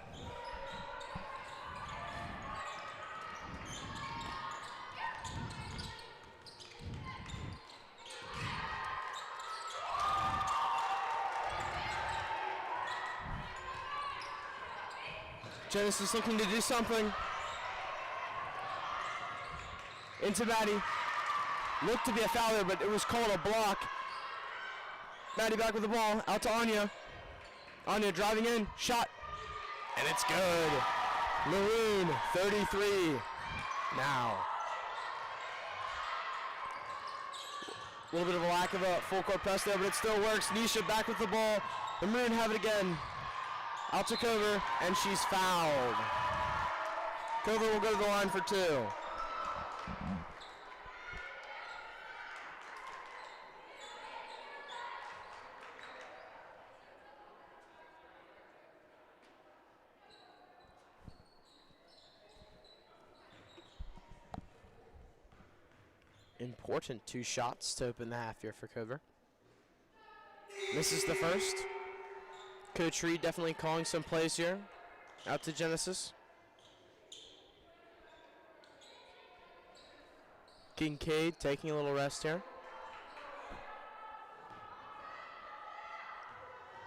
Genesis looking to do something. Into Maddie. Looked to be a foul there, but it was called a block. Maddie back with the ball. Out to Anya. Anya driving in. Shot. And it's good. Maroon 33 now. A little bit of a lack of a full court press there, but it still works. Nisha back with the ball. The Maroon have it again. Out to Cover, and she's fouled. Cover will go to the line for 2. Important 2 shots to open the half here for Cover. Misses the first. Coach Reed definitely calling some plays here. Out to Genesis. Kincaid taking a little rest here.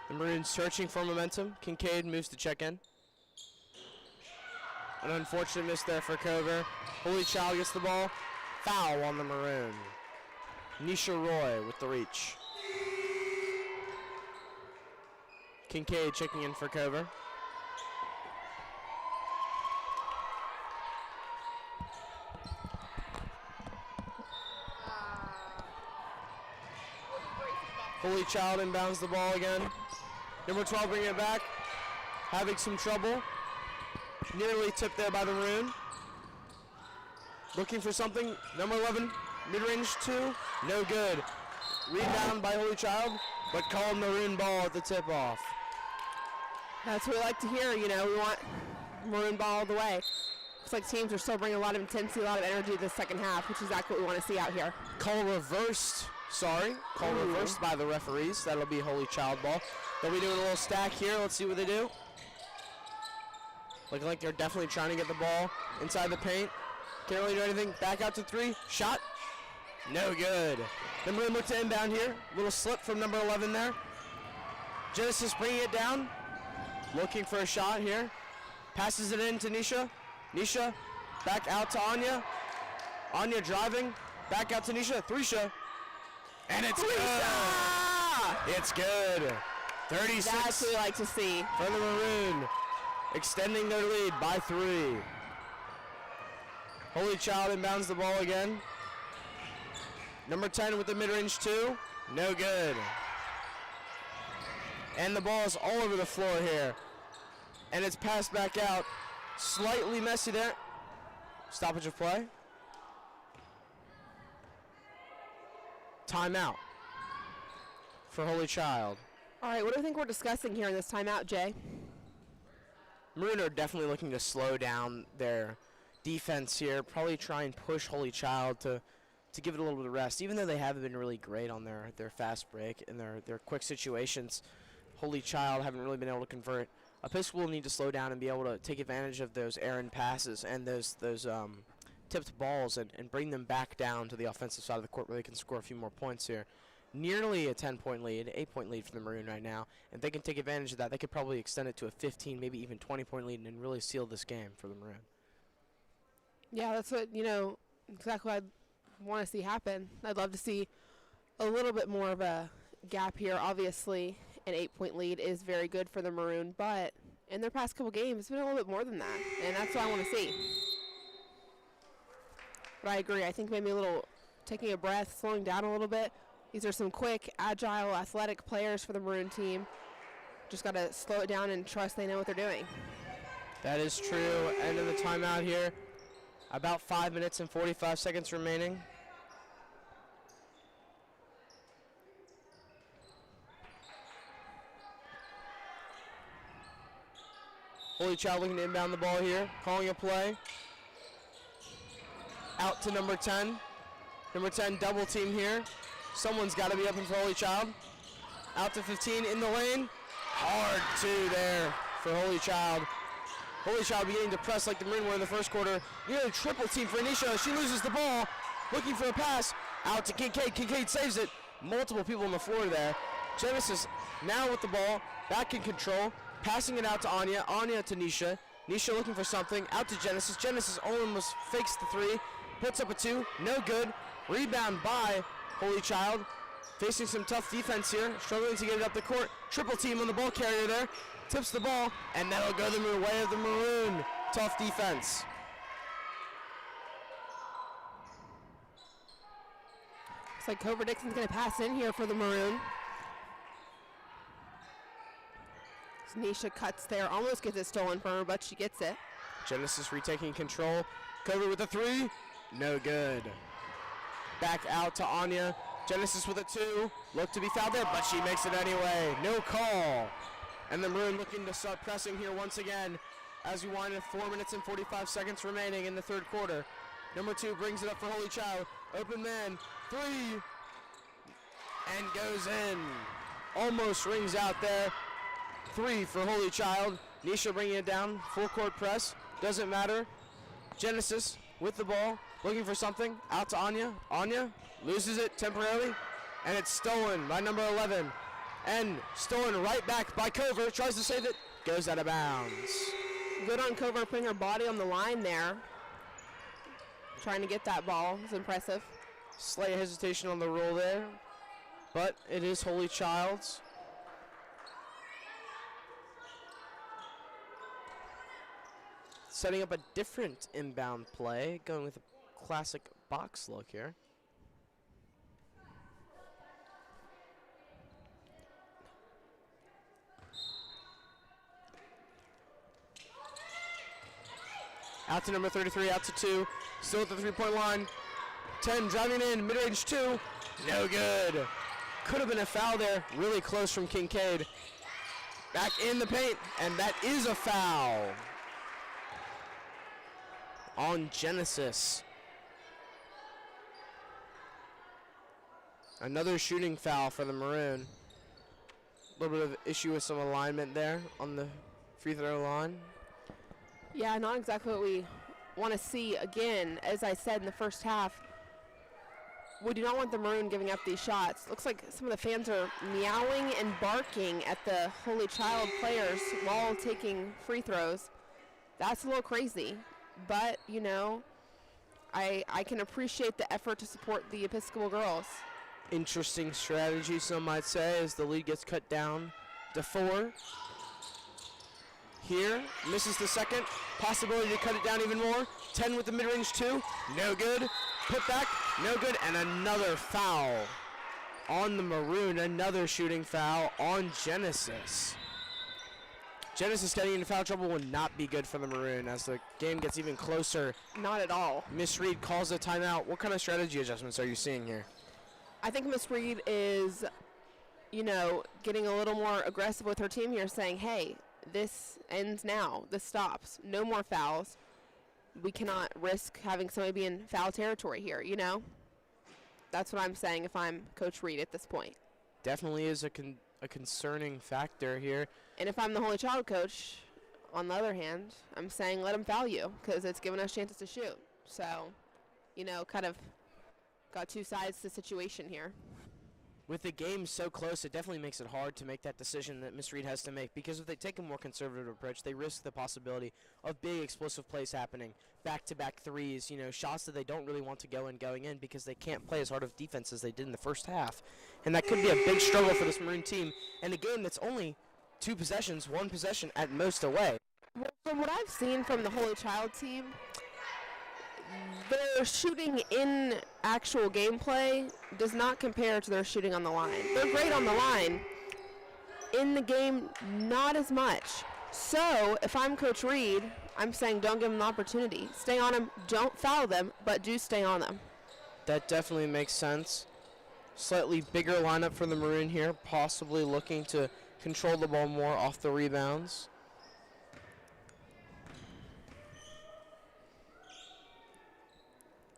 The Maroons searching for momentum. Kincaid moves to check in. An unfortunate miss there for Cover. Holy Child gets the ball. Foul on the Maroon. Nisha Roy with the reach. Kincaid checking in for Cover. Holy Child inbounds the ball again. Number 12 bringing it back. Having some trouble. Nearly tipped there by the Maroon. Looking for something. Number 11, mid-range 2. No good. Rebound by Holy Child, but called Maroon ball at the tip-off. That's what we like to hear, you know. We want Maroon ball all the way. Looks like teams are still bringing a lot of intensity, a lot of energy to the second half, which is exactly what we want to see out here. Call reversed. Call reversed by the referees. That'll be Holy Child ball. They'll be doing a little stack here. Let's see what they do. Looking like they're definitely trying to get the ball inside the paint. Can't really do anything. Back out to 3. Shot. No good. The Maroon look to inbound here. Little slip from number 11 there. Genesis bringing it down. Looking for a shot here. Passes it in to Nisha. Nisha back out to Anya. Anya driving. Back out to Nisha. Threesha. And it's good. It's good. 36. That's what we like to see. For the Maroon. Extending their lead by 3. Holy Child inbounds the ball again. Number 10 with the mid-range 2. No good. And the ball is all over the floor here. And it's passed back out. Slightly messy there. Stoppage of play. Timeout for Holy Child. All right, what do you think we're discussing here in this timeout, Jay? Maroon are definitely looking to slow down their defense here. Probably try and push Holy Child to give it a little bit of rest. Even though they haven't been really great on their fast break and their quick situations, Holy Child haven't really been able to convert. Episcopal will need to slow down and be able to take advantage of those errant passes and those tipped balls and bring them back down to the offensive side of the court where they can score a few more points here. Nearly a 10-point lead, 8-point lead for the Maroon right now. And if they can take advantage of that, they could probably extend it to a 15, maybe even 20-point lead and really seal this game for the Maroon. Yeah, that's what, exactly what I want to see happen. I'd love to see a little bit more of a gap here. Obviously, an 8-point lead is very good for the Maroon, but in their past couple games, it's been a little bit more than that, and that's what I want to see. But I agree. I think maybe a little taking a breath, slowing down a little bit. These are some quick, agile, athletic players for the Maroon team. Just got to slow it down and trust they know what they're doing. That is true. End of the timeout here. About 5 minutes and 45 seconds remaining. Holy Child looking to inbound the ball here, calling a play. Out to number 10. Number 10 double team here. Someone's got to be open for Holy Child. Out to 15 in the lane. Hard two there for Holy Child. Holy Child beginning to press like the Maroon were in the first quarter. Nearly triple team for Anisha. She loses the ball. Looking for a pass. Out to Kincaid. Kincaid saves it. Multiple people on the floor there. Genesis now with the ball. Back in control. Passing it out to Anya. Anya to Nisha. Nisha looking for something. Out to Genesis. Genesis almost fakes the three. Puts up a two. No good. Rebound by Holy Child. Facing some tough defense here. Struggling to get it up the court. Triple team on the ball carrier there. Tips the ball. And that'll go the way of the Maroon. Tough defense. Looks like Cover Dixon's going to pass in here for the Maroon. Nisha cuts there, almost gets it stolen from her, but she gets it. Genesis retaking control. Cover with a three. No good. Back out to Anya. Genesis with a two. Look to be fouled there, but she makes it anyway. No call. And the Maroon looking to start pressing here once again as we wind at 4 minutes and 45 seconds remaining in the third quarter. Number 2 brings it up for Holy Child. Open man. Three. And goes in. Almost rings out there. 3 for Holy Child. Nisha bringing it down. Full court press. Doesn't matter. Genesis with the ball. Looking for something. Out to Anya. Anya loses it temporarily. And it's stolen by number 11. And stolen right back by Cover. Tries to save it. Goes out of bounds. Good on Cover putting her body on the line there. Trying to get that ball. It's impressive. Slight hesitation on the roll there. But it is Holy Child's. Setting up a different inbound play, going with a classic box look here. Out to number 33, out to 2. Still at the three-point line. 10 driving in, mid-range 2. No good. Could have been a foul there. Really close from Kincaid. Back in the paint, and that is a foul on Genesis. Another shooting foul for the Maroon. A little bit of issue with some alignment there on the free throw line. Yeah, not exactly what we want to see again. As I said in the first half, we do not want the Maroon giving up these shots. Looks like some of the fans are meowing and barking at the Holy Child players while taking free throws. That's a little crazy. But, you know, I can appreciate the effort to support the Episcopal girls. Interesting strategy, some might say, as the lead gets cut down to 4. Here, misses the second. Possibility to cut it down even more. 10 with the mid-range 2. No good. Put back. No good. And another foul on the Maroon. Another shooting foul on Genesis. Genesis getting into foul trouble will not be good for the Maroon as the game gets even closer. Not at all. Miss Reed calls a timeout. What kind of strategy adjustments are you seeing here? I think Miss Reed is, you know, getting a little more aggressive with her team here, saying, hey, this ends now. This stops. No more fouls. We cannot risk having somebody be in foul territory here, you know? That's what I'm saying if I'm Coach Reed at this point. Definitely is a concerning factor here. And if I'm the Holy Child coach, on the other hand, I'm saying let them foul you because it's given us chances to shoot. So, you know, kind of got two sides to the situation here. With the game so close, it definitely makes it hard to make that decision that Miss Reed has to make, because if they take a more conservative approach, they risk the possibility of big explosive plays happening, back-to-back threes, you know, shots that they don't really want to go in going in because they can't play as hard of defense as they did in the first half. And that could be a big struggle for this Maroon team in a game that's only 2 possessions, 1 possession at most away. Well, from what I've seen from the Holy Child team, their shooting in actual gameplay does not compare to their shooting on the line. They're great on the line. In the game, not as much. So if I'm Coach Reed, I'm saying don't give them the opportunity. Stay on them, don't foul them, but do stay on them. That definitely makes sense. Slightly bigger lineup for the Maroon here, possibly looking to control the ball more off the rebounds.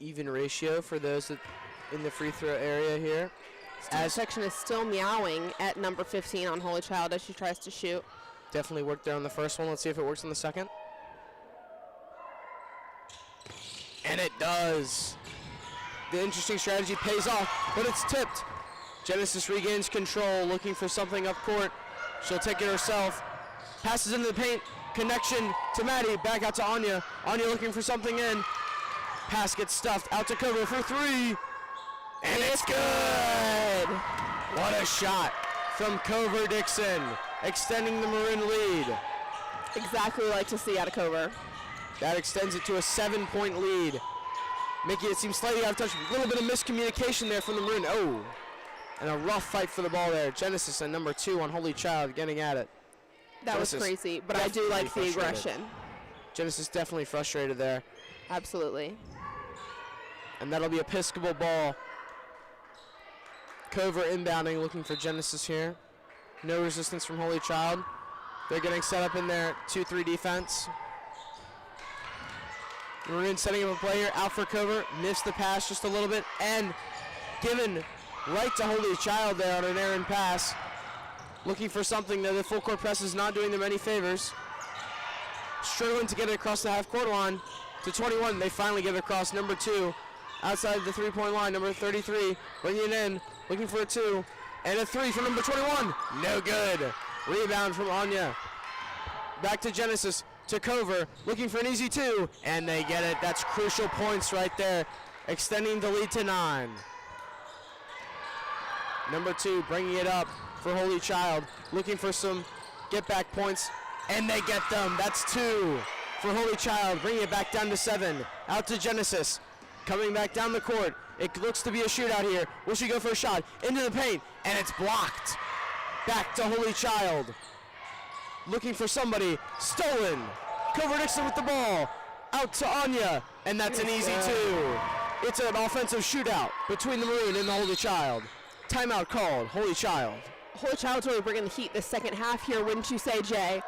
Even ratio for those that in the free throw area here. As section is still meowing at number 15 on Holy Child as she tries to shoot. Definitely worked there on the first one. Let's see if it works on the second. And it does. The interesting strategy pays off, but it's tipped. Genesis regains control, looking for something up court. She'll take it herself. Passes into the paint. Connection to Maddie. Back out to Anya. Anya looking for something in. Pass gets stuffed. Out to Cover for three. And it's good. What a shot from Cover Dixon, extending the Maroon lead. Exactly what I like to see out of Cover. That extends it to a 7-point lead, making it seem slightly out of touch. A little bit of miscommunication there from the Maroon. Oh, and a rough fight for the ball there. Genesis and number 2 on Holy Child getting at it. That was Genesis crazy, but I do like the aggression. Genesis definitely frustrated there. Absolutely. And that'll be Episcopal ball. Cover inbounding, looking for Genesis here. No resistance from Holy Child. They're getting set up in their 2-3 defense. Maroon setting up a play here, out for Cover, missed the pass just a little bit, and given right to Holy Child there on an errant pass. Looking for something there. The full court press is not doing them any favors. Struggling to get it across the half court line to 21. They finally get it across. Number 2 outside the 3-point line. Number 33 bringing it in, looking for a 2 and a 3 from number 21. No good. Rebound from Anya. Back to Genesis, to Cover, looking for an easy 2, and they get it. That's crucial points right there, extending the lead to 9. Number 2 bringing it up for Holy Child, looking for some get-back points, and they get them. That's 2 for Holy Child, bringing it back down to 7. Out to Genesis, coming back down the court. It looks to be a shootout here. Will she go for a shot? Into the paint, and it's blocked. Back to Holy Child. Looking for somebody. Stolen. Cover Dixon with the ball. Out to Anya, and that's an easy 2. It's an offensive shootout between the Maroon and the Holy Child. Timeout called, Holy Child. Holy Child's really bringing the heat the second half here, wouldn't you say, Jay?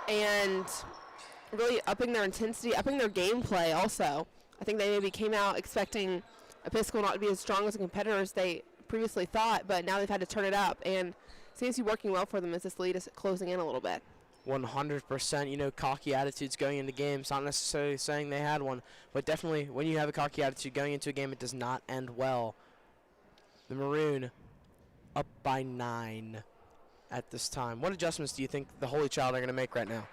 And really upping their intensity, upping their gameplay also. I think they maybe came out expecting Episcopal not to be as strong as a competitor as they previously thought, but now they've had to turn it up, and seems to be working well for them as this lead is closing in a little bit. 100%, you know, cocky attitudes going into games, not necessarily saying they had one, but definitely when you have a cocky attitude going into a game, it does not end well. The Maroon up by 9 at this time. What adjustments do you think the Holy Child are going to make right now?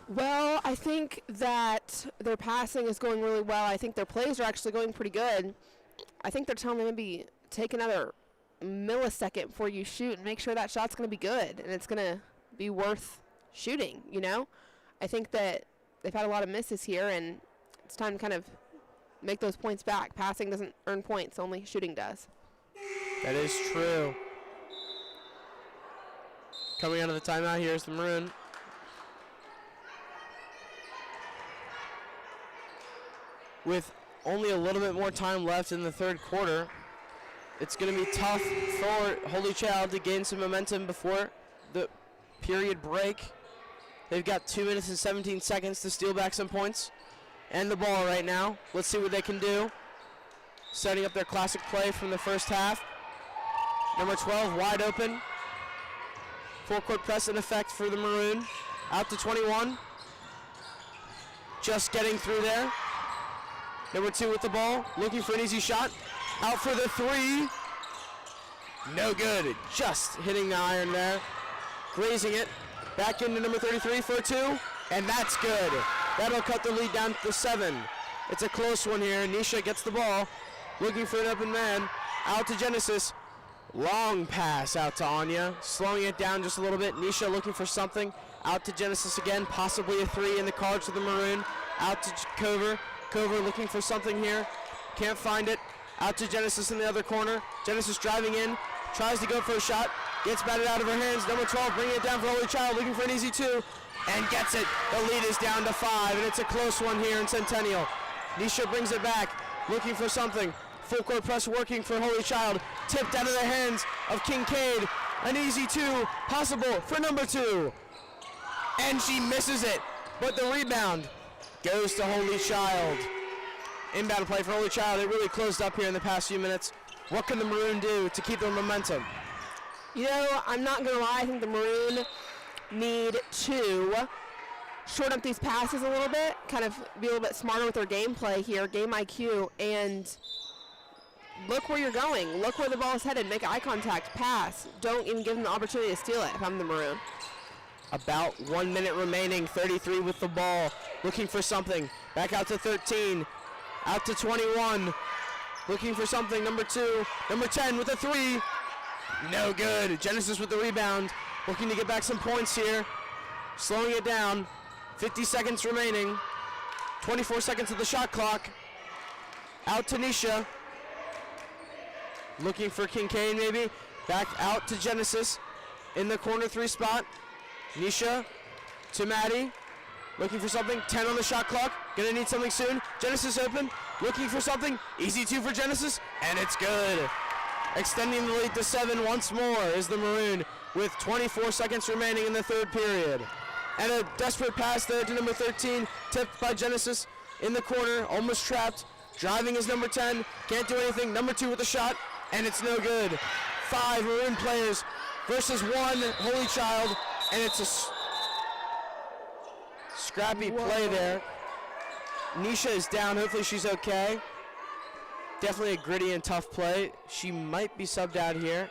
Well, I think that their passing is going really well. I think their plays are actually going pretty good. I think they're telling them maybe take another millisecond before you shoot and make sure that shot's going to be good and it's going to be worth shooting, you know? I think that they've had a lot of misses here, and it's time to kind of make those points back. Passing doesn't earn points, only shooting does. That is true. Coming out of the timeout here is the Maroon. With only a little bit more time left in the third quarter, it's going to be tough for Holy Child to gain some momentum before the period break. They've got 2 minutes and 17 seconds to steal back some points and the ball right now. Let's see what they can do. Setting up their classic play from the first half. Number 12 wide open. Full court press in effect for the Maroon. Out to 21. Just getting through there. Number 2 with the ball, looking for an easy shot. Out for the 3. No good. Just hitting the iron there. Grazing it. Back into number 33 for a 2. And that's good. That'll cut the lead down to 7. It's a close one here. Nisha gets the ball. Looking for an open man. Out to Genesis. Long pass out to Anya. Slowing it down just a little bit. Nisha looking for something. Out to Genesis again. Possibly a 3 in the cards for the Maroon. Out to Cover. Cover looking for something here. Can't find it. Out to Genesis in the other corner. Genesis driving in. Tries to go for a shot. Gets batted out of her hands. Number 12 bringing it down for Holy Child, looking for an easy 2, and gets it. The lead is down to 5, and it's a close one here in Centennial. Nisha brings it back, looking for something. Full court press working for Holy Child. Tipped out of the hands of Kincaid. An easy 2, possible for number 2. And she misses it, but the rebound goes to Holy Child. Inbound play for Holy Child. It really closed up here in the past few minutes. What can the Maroon do to keep their momentum? You know, I'm not going to lie. I think the Maroon need to shorten up these passes a little bit, kind of be a little bit smarter with their gameplay here, game IQ, and look where you're going. Look where the ball is headed. Make eye contact. Pass. Don't even give them the opportunity to steal it if I'm the Maroon. About 1 minute remaining. 33 with the ball. Looking for something. Back out to 13. Out to 21. Looking for something. Number 2. Number 10 with a 3. No good. Genesis with the rebound. Looking to get back some points here. Slowing it down. 50 seconds remaining. 24 seconds of the shot clock. Out to Nisha. Looking for Kincaid maybe. Back out to Genesis. In the corner 3 spot. Nisha to Maddie. Looking for something. 10 on the shot clock. Gonna need something soon. Genesis open. Looking for something. Easy 2 for Genesis. And it's good. Extending the lead to 7 once more is the Maroon with 24 seconds remaining in the 3rd period. And a desperate pass there to number 13, tipped by Genesis in the corner, almost trapped. Driving is number 10, can't do anything. Number 2 with a shot, and it's no good. 5 Maroon players versus 1 Holy Child, and it's a scrappy play there. Nisha is down, hopefully she's okay. Definitely a gritty and tough play. She might be subbed out here.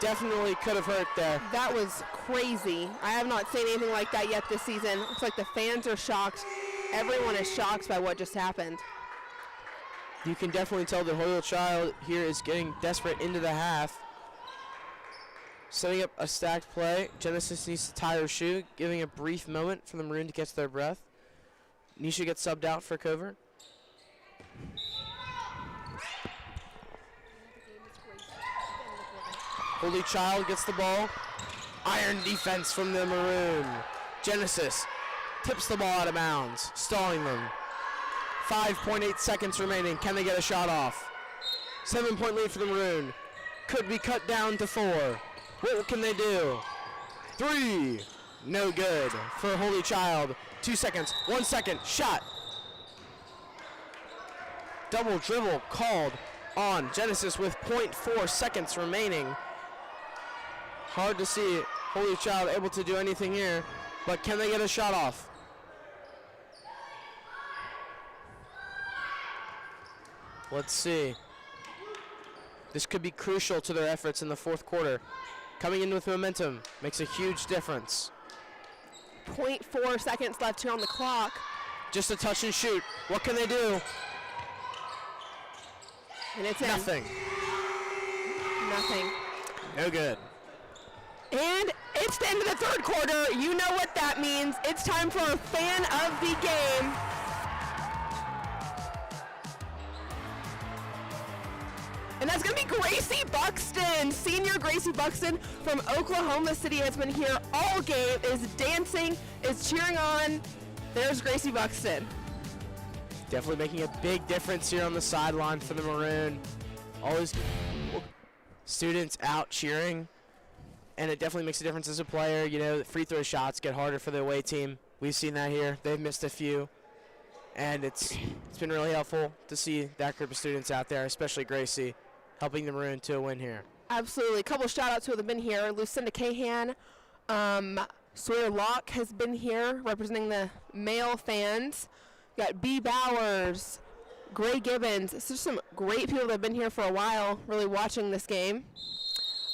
Definitely could have hurt there. That was crazy. I have not seen anything like that yet this season. Looks like the fans are shocked. Everyone is shocked by what just happened. You can definitely tell that Hoyle Child here is getting desperate into the half. Setting up a stacked play. Genesis needs to tie her shoe, giving a brief moment for the Maroon to catch their breath. Nisha gets subbed out for cover. Holy Child gets the ball. Iron defense from the Maroon. Genesis tips the ball out of bounds, stalling them. 5.8 seconds remaining. Can they get a shot off? 7-point lead for the Maroon. Could be cut down to 4. What can they do? 3. No good for Holy Child. 2 seconds. 1 second. Shot. Double dribble called on Genesis with 0.4 seconds remaining. Hard to see Holy Child able to do anything here, but can they get a shot off? Let's see. This could be crucial to their efforts in the 4th quarter. Coming in with momentum makes a huge difference. 0.4 seconds left here on the clock. Just a touch and shoot. What can they do? And it's Nothing. in. Nothing. No good. And it's the end of the 3rd quarter. You know what that means. It's time for a fan of the game. And that's going to be Gracie Buxton. Senior Gracie Buxton from Oklahoma City has been here all game, is dancing, is cheering on. There's Gracie Buxton. Definitely making a big difference here on the sideline for the Maroon. Always students out cheering, and it definitely makes a difference as a player. You know, the free throw shots get harder for the away team. We've seen that here. They've missed a few, and it's been really helpful to see that group of students out there, especially Gracie, helping the Maroon to a win here. Absolutely. A couple shout outs who have been here. Lucinda Cahan, Sawyer Locke has been here representing the male fans. You got B. Bowers, Gray Gibbons. It's just some great people that have been here for a while, really watching this game.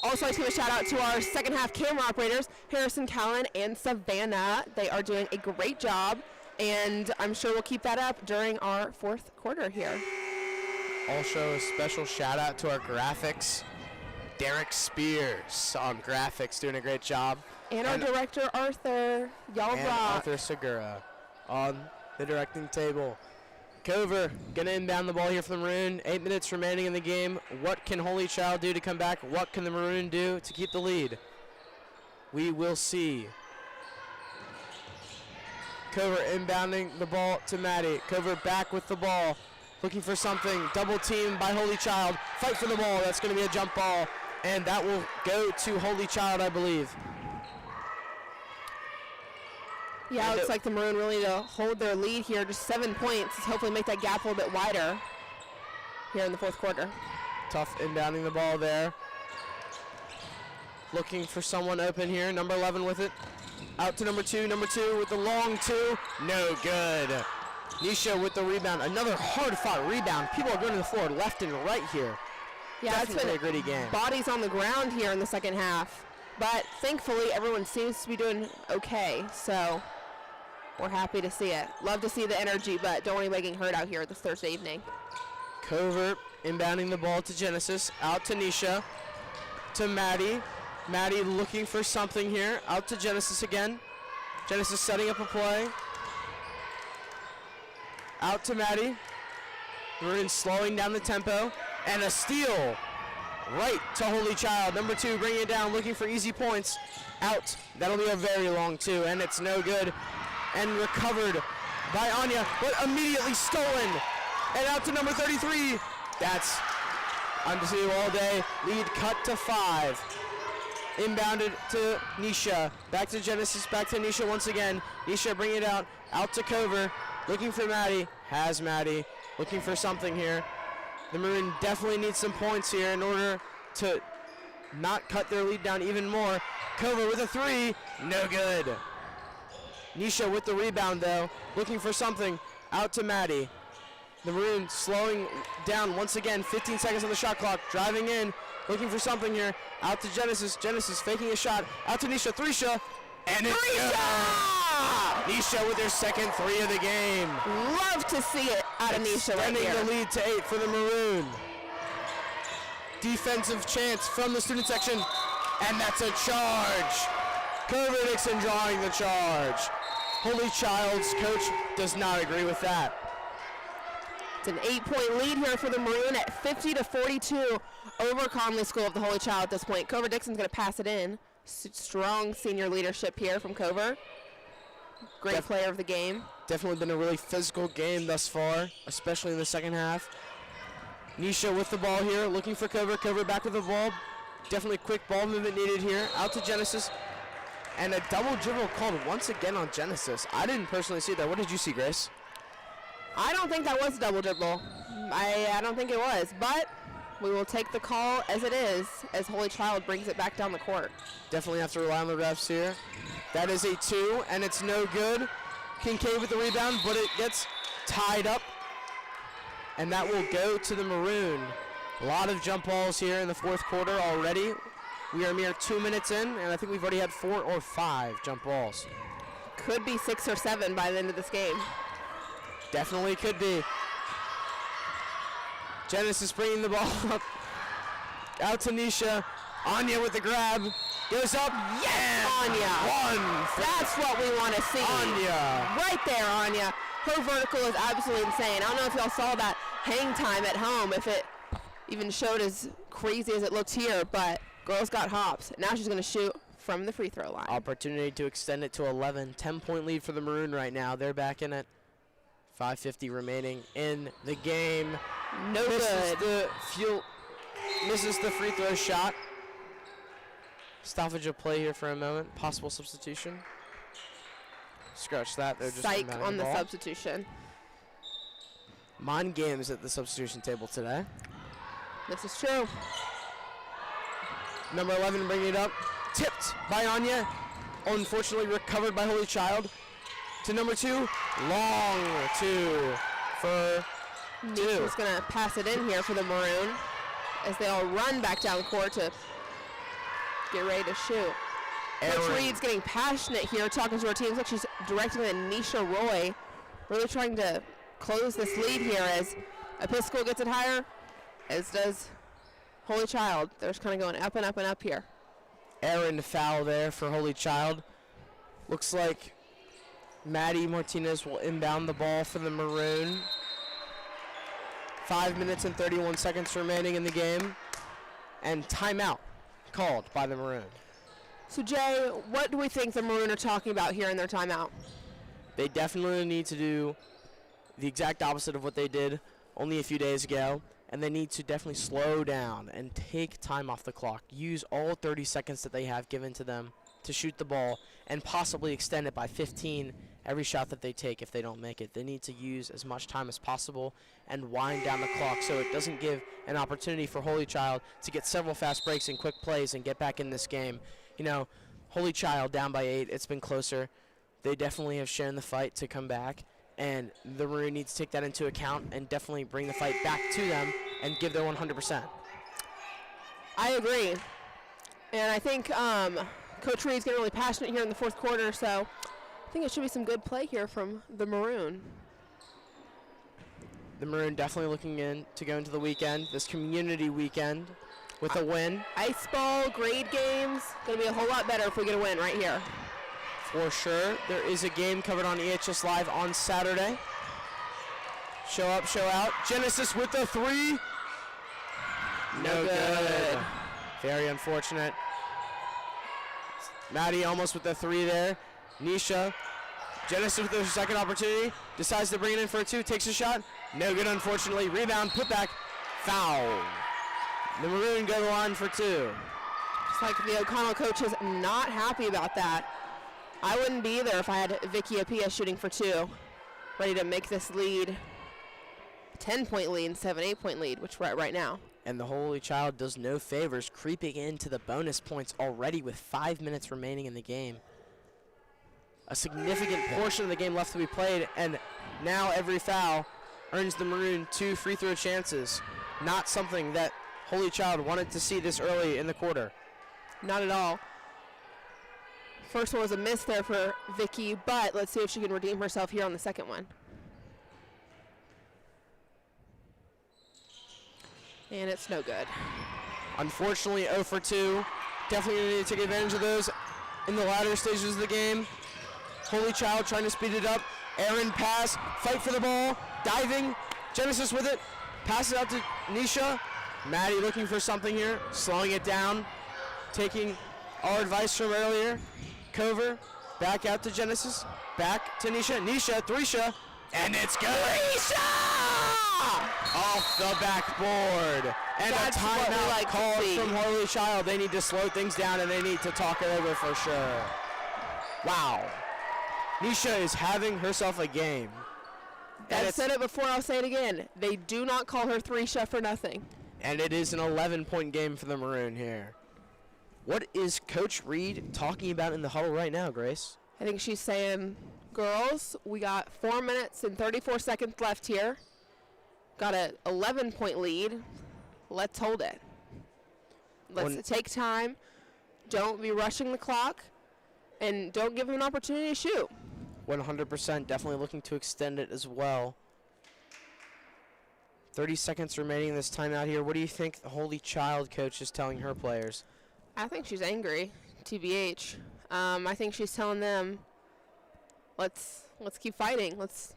Also, I'd like to give a shout out to our second half camera operators, Harrison Callan and Savannah. They are doing a great job, and I'm sure we'll keep that up during our 4th quarter here. Also, a special shout out to our graphics, Derek Spears on graphics, doing a great job. And our director, Arthur. Y'all and rock. Arthur Segura on the directing table. Cover gonna inbound the ball here for the Maroon. 8 minutes remaining in the game. What can Holy Child do to come back? What can the Maroon do to keep the lead? We will see. Cover inbounding the ball to Maddie. Cover back with the ball. Looking for something. Double team by Holy Child. Fight for the ball. That's going to be a jump ball. And that will go to Holy Child, I believe. Yeah, it looks like the Maroon really need to hold their lead here. Just 7 points. Hopefully make that gap a little bit wider here in the fourth quarter. Tough inbounding the ball there. Looking for someone open here. Number 11 with it. Out to number 2. Number 2 with the long 2. No good. Nisha with the rebound. Another hard-fought rebound. People are going to the floor left and right here. Yeah, it's been a gritty game. Bodies on the ground here in the second half. But thankfully, everyone seems to be doing okay. So we're happy to see it. Love to see the energy, but don't want anybody getting hurt out here this Thursday evening. Covert inbounding the ball to Genesis. Out to Nisha. To Maddie. Maddie looking for something here. Out to Genesis again. Genesis setting up a play. Out to Maddie. Maroon slowing down the tempo. And a steal right to Holy Child. Number 2 bringing it down, looking for easy points. Out. That'll be a very long 2, and it's no good. And recovered by Anya, but immediately stolen. And out to number 33. That's undefeated all day. Lead cut to 5. Inbounded to Nisha. Back to Genesis, back to Nisha once again. Nisha bringing it out to Cover. Looking for Maddie. Has Maddie. Looking for something here. The Maroon definitely needs some points here in order to not cut their lead down even more. Cover with a 3. No good. Nisha with the rebound though. Looking for something. Out to Maddie. The Maroon slowing down once again. 15 seconds on the shot clock. Driving in. Looking for something here. Out to Genesis. Genesis faking a shot. Out to Nisha. Threesha. And it's good. Nisha with her second 3 of the game. Love to see it out of Nisha right here. Extending the lead to 8 for the Maroon. Defensive chance from the student section. And that's a charge. Cover Dixon drawing the charge. Holy Child's coach does not agree with that. It's an 8-point lead here for the Maroon at 50-42 over Conley School of the Holy Child at this point. Cover Dixon's going to pass it in. Strong senior leadership here from Cover. Great player of the game. Definitely been a really physical game thus far, especially in the second half. Nisha with the ball here, looking for Cover. Cover back with the ball. Definitely quick ball movement needed here. Out to Genesis. And a double dribble called once again on Genesis. I didn't personally see that. What did you see, Grace? I don't think that was a double dribble. I don't think it was, but we will take the call as it is as Holy Child brings it back down the court. Definitely have to rely on the refs here. That is a 2, and it's no good. Kincaid with the rebound, but it gets tied up, and that will go to the Maroon. A lot of jump balls here in the fourth quarter already. We are a mere 2 minutes in, and I think we've already had 4 or 5 jump balls. Could be 6 or 7 by the end of this game. Definitely could be. Genesis bringing the ball up. Out to Nisha. Anya with the grab. Goes up. Yes! Anya. 1. That's what we want to see. Anya. Right there, Anya. Her vertical is absolutely insane. I don't know if y'all saw that hang time at home, if it even showed as crazy as it looked here, but girls got hops. Now she's going to shoot from the free throw line. Opportunity to extend it to 11. 10-point lead for the Maroon right now. They're back in it. 5:50 remaining in the game. No good. Misses the free throw shot. Stoppage of play here for a moment. Possible substitution. Scratch that. They're just Psych on the ball. substitution. Mind games at the substitution table today. This is true. Number 11 bringing it up. Tipped by Anya. Unfortunately recovered by Holy Child. To number 2. Long 2 for 2. Nisha's going to pass it in here for the Maroon as they all run back down court to get ready to shoot. Coach Reed's getting passionate here, talking to her team. Looks like she's directing it at Nisha Roy, really trying to close this lead here as Episcopal gets it higher, as does Holy Child. They're just kind of going up and up and up here. Errand foul there for Holy Child. Looks like Maddie Martinez will inbound the ball for the Maroon. 5 minutes and 31 seconds remaining in the game. And timeout called by the Maroon. So, Jay, what do we think the Maroon are talking about here in their timeout? They definitely need to do the exact opposite of what they did only a few days ago. And they need to definitely slow down and take time off the clock. Use all 30 seconds that they have given to them to shoot the ball and possibly extend it by 15 every shot that they take if they don't make it. They need to use as much time as possible and wind down the clock so it doesn't give an opportunity for Holy Child to get several fast breaks and quick plays and get back in this game. You know, Holy Child down by 8. It's been closer. They definitely have shown the fight to come back. And the Maroon needs to take that into account and definitely bring the fight back to them and give their 100%. I agree. And I think Coach Reed's getting really passionate here in the fourth quarter, so I think it should be some good play here from the Maroon. The Maroon definitely looking in to go into the weekend, this community weekend, with a win. Ice ball, grade games, going to be a whole lot better if we get a win right here. For sure. There is a game covered on EHS Live on Saturday. Show up, show out. Genesis with the 3. No good. Very unfortunate. Maddie almost with the 3 there. Nisha. Genesis with their second opportunity. Decides to bring it in for a 2. Takes a shot. No good, unfortunately. Rebound, put back. Foul. The Maroon go to the line for 2. It's like the O'Connell coach is not happy about that. I wouldn't be either if I had Vicky Apia shooting for 2, ready to make this lead 10-point lead instead of an 8-point lead, which we're at right now. And the Holy Child does no favors, creeping into the bonus points already with 5 minutes remaining in the game. A significant portion of the game left to be played, and now every foul earns the Maroon 2 free throw chances. Not something that Holy Child wanted to see this early in the quarter. Not at all. First one was a miss there for Vicky, but let's see if she can redeem herself here on the second one. And it's no good. Unfortunately, 0 for 2. Definitely need to take advantage of those in the latter stages of the game. Holy Child trying to speed it up. Aaron pass, fight for the ball, diving. Genesis with it, pass it out to Nisha. Maddie looking for something here, slowing it down, taking our advice from earlier. Cover, back out to Genesis, back to Nisha. Nisha, Threesha, and it's good. Threesha! Off the backboard. And That's a what we timeout like to called see. from Holy Child. They need to slow things down and they need to talk it over for sure. Wow. Nisha is having herself a game. I said it before, I'll say it again. They do not call her Threesha for nothing. And it is an 11-point game for the Maroon here. What is Coach Reed talking about in the huddle right now, Grace? I think she's saying, girls, we got 4 minutes and 34 seconds left here. Got an 11-point lead. Let's hold it. Let's take time. Don't be rushing the clock. And don't give them an opportunity to shoot. 100%, definitely looking to extend it as well. 30 seconds remaining in this timeout here. What do you think the Holy Child coach is telling her players? I think she's angry, TBH. I think she's telling them, let's keep fighting. Let's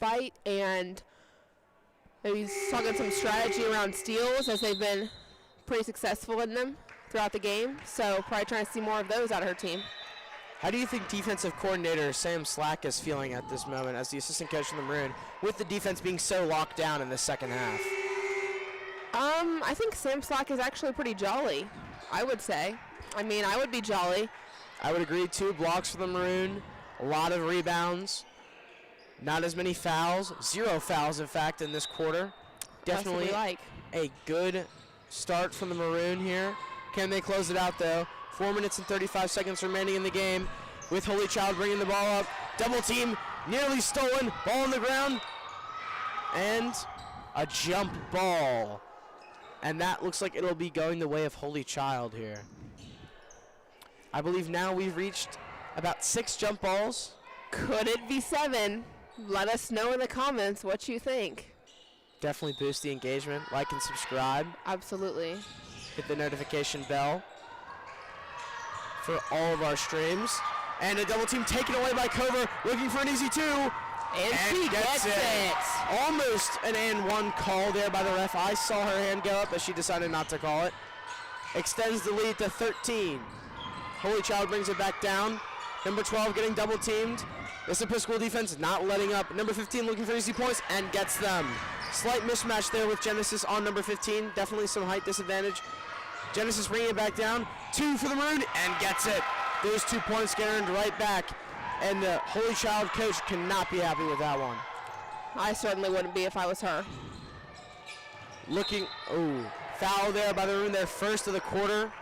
fight, and maybe talking some strategy around steals, as they've been pretty successful in them throughout the game. So probably trying to see more of those out of her team. How do you think defensive coordinator Sam Slack is feeling at this moment as the assistant coach of the Maroon, with the defense being so locked down in the second half? I think Sam Slack is actually pretty jolly, I would say. I mean, I would be jolly. I would agree. 2 blocks for the Maroon, a lot of rebounds, not as many fouls, 0 fouls in fact in this quarter. Definitely That's what we like. a good start from the Maroon here. Can they close it out though? 4 minutes and 35 seconds remaining in the game, with Holy Child bringing the ball up. Double team, nearly stolen, ball on the ground, and a jump ball. And that looks like it'll be going the way of Holy Child here. I believe now we've reached about 6 jump balls. Could it be 7? Let us know in the comments what you think. Definitely boost the engagement. Like and subscribe. Absolutely. Hit the notification bell for all of our streams. And a double team taken away by Cover, looking for an easy 2. And she gets it. Almost an and one call there by the ref. I saw her hand go up, but she decided not to call it. Extends the lead to 13. Holy Child brings it back down. Number 12 getting double teamed. This Episcopal defense not letting up. Number 15 looking for easy points and gets them. Slight mismatch there with Genesis on number 15. Definitely some height disadvantage. Genesis bringing it back down. 2 for the Maroon and gets it. Those 2 points get earned right back. And the Holy Child coach cannot be happy with that one. I certainly wouldn't be if I was her. Looking, foul there by the Maroon, their first of the quarter.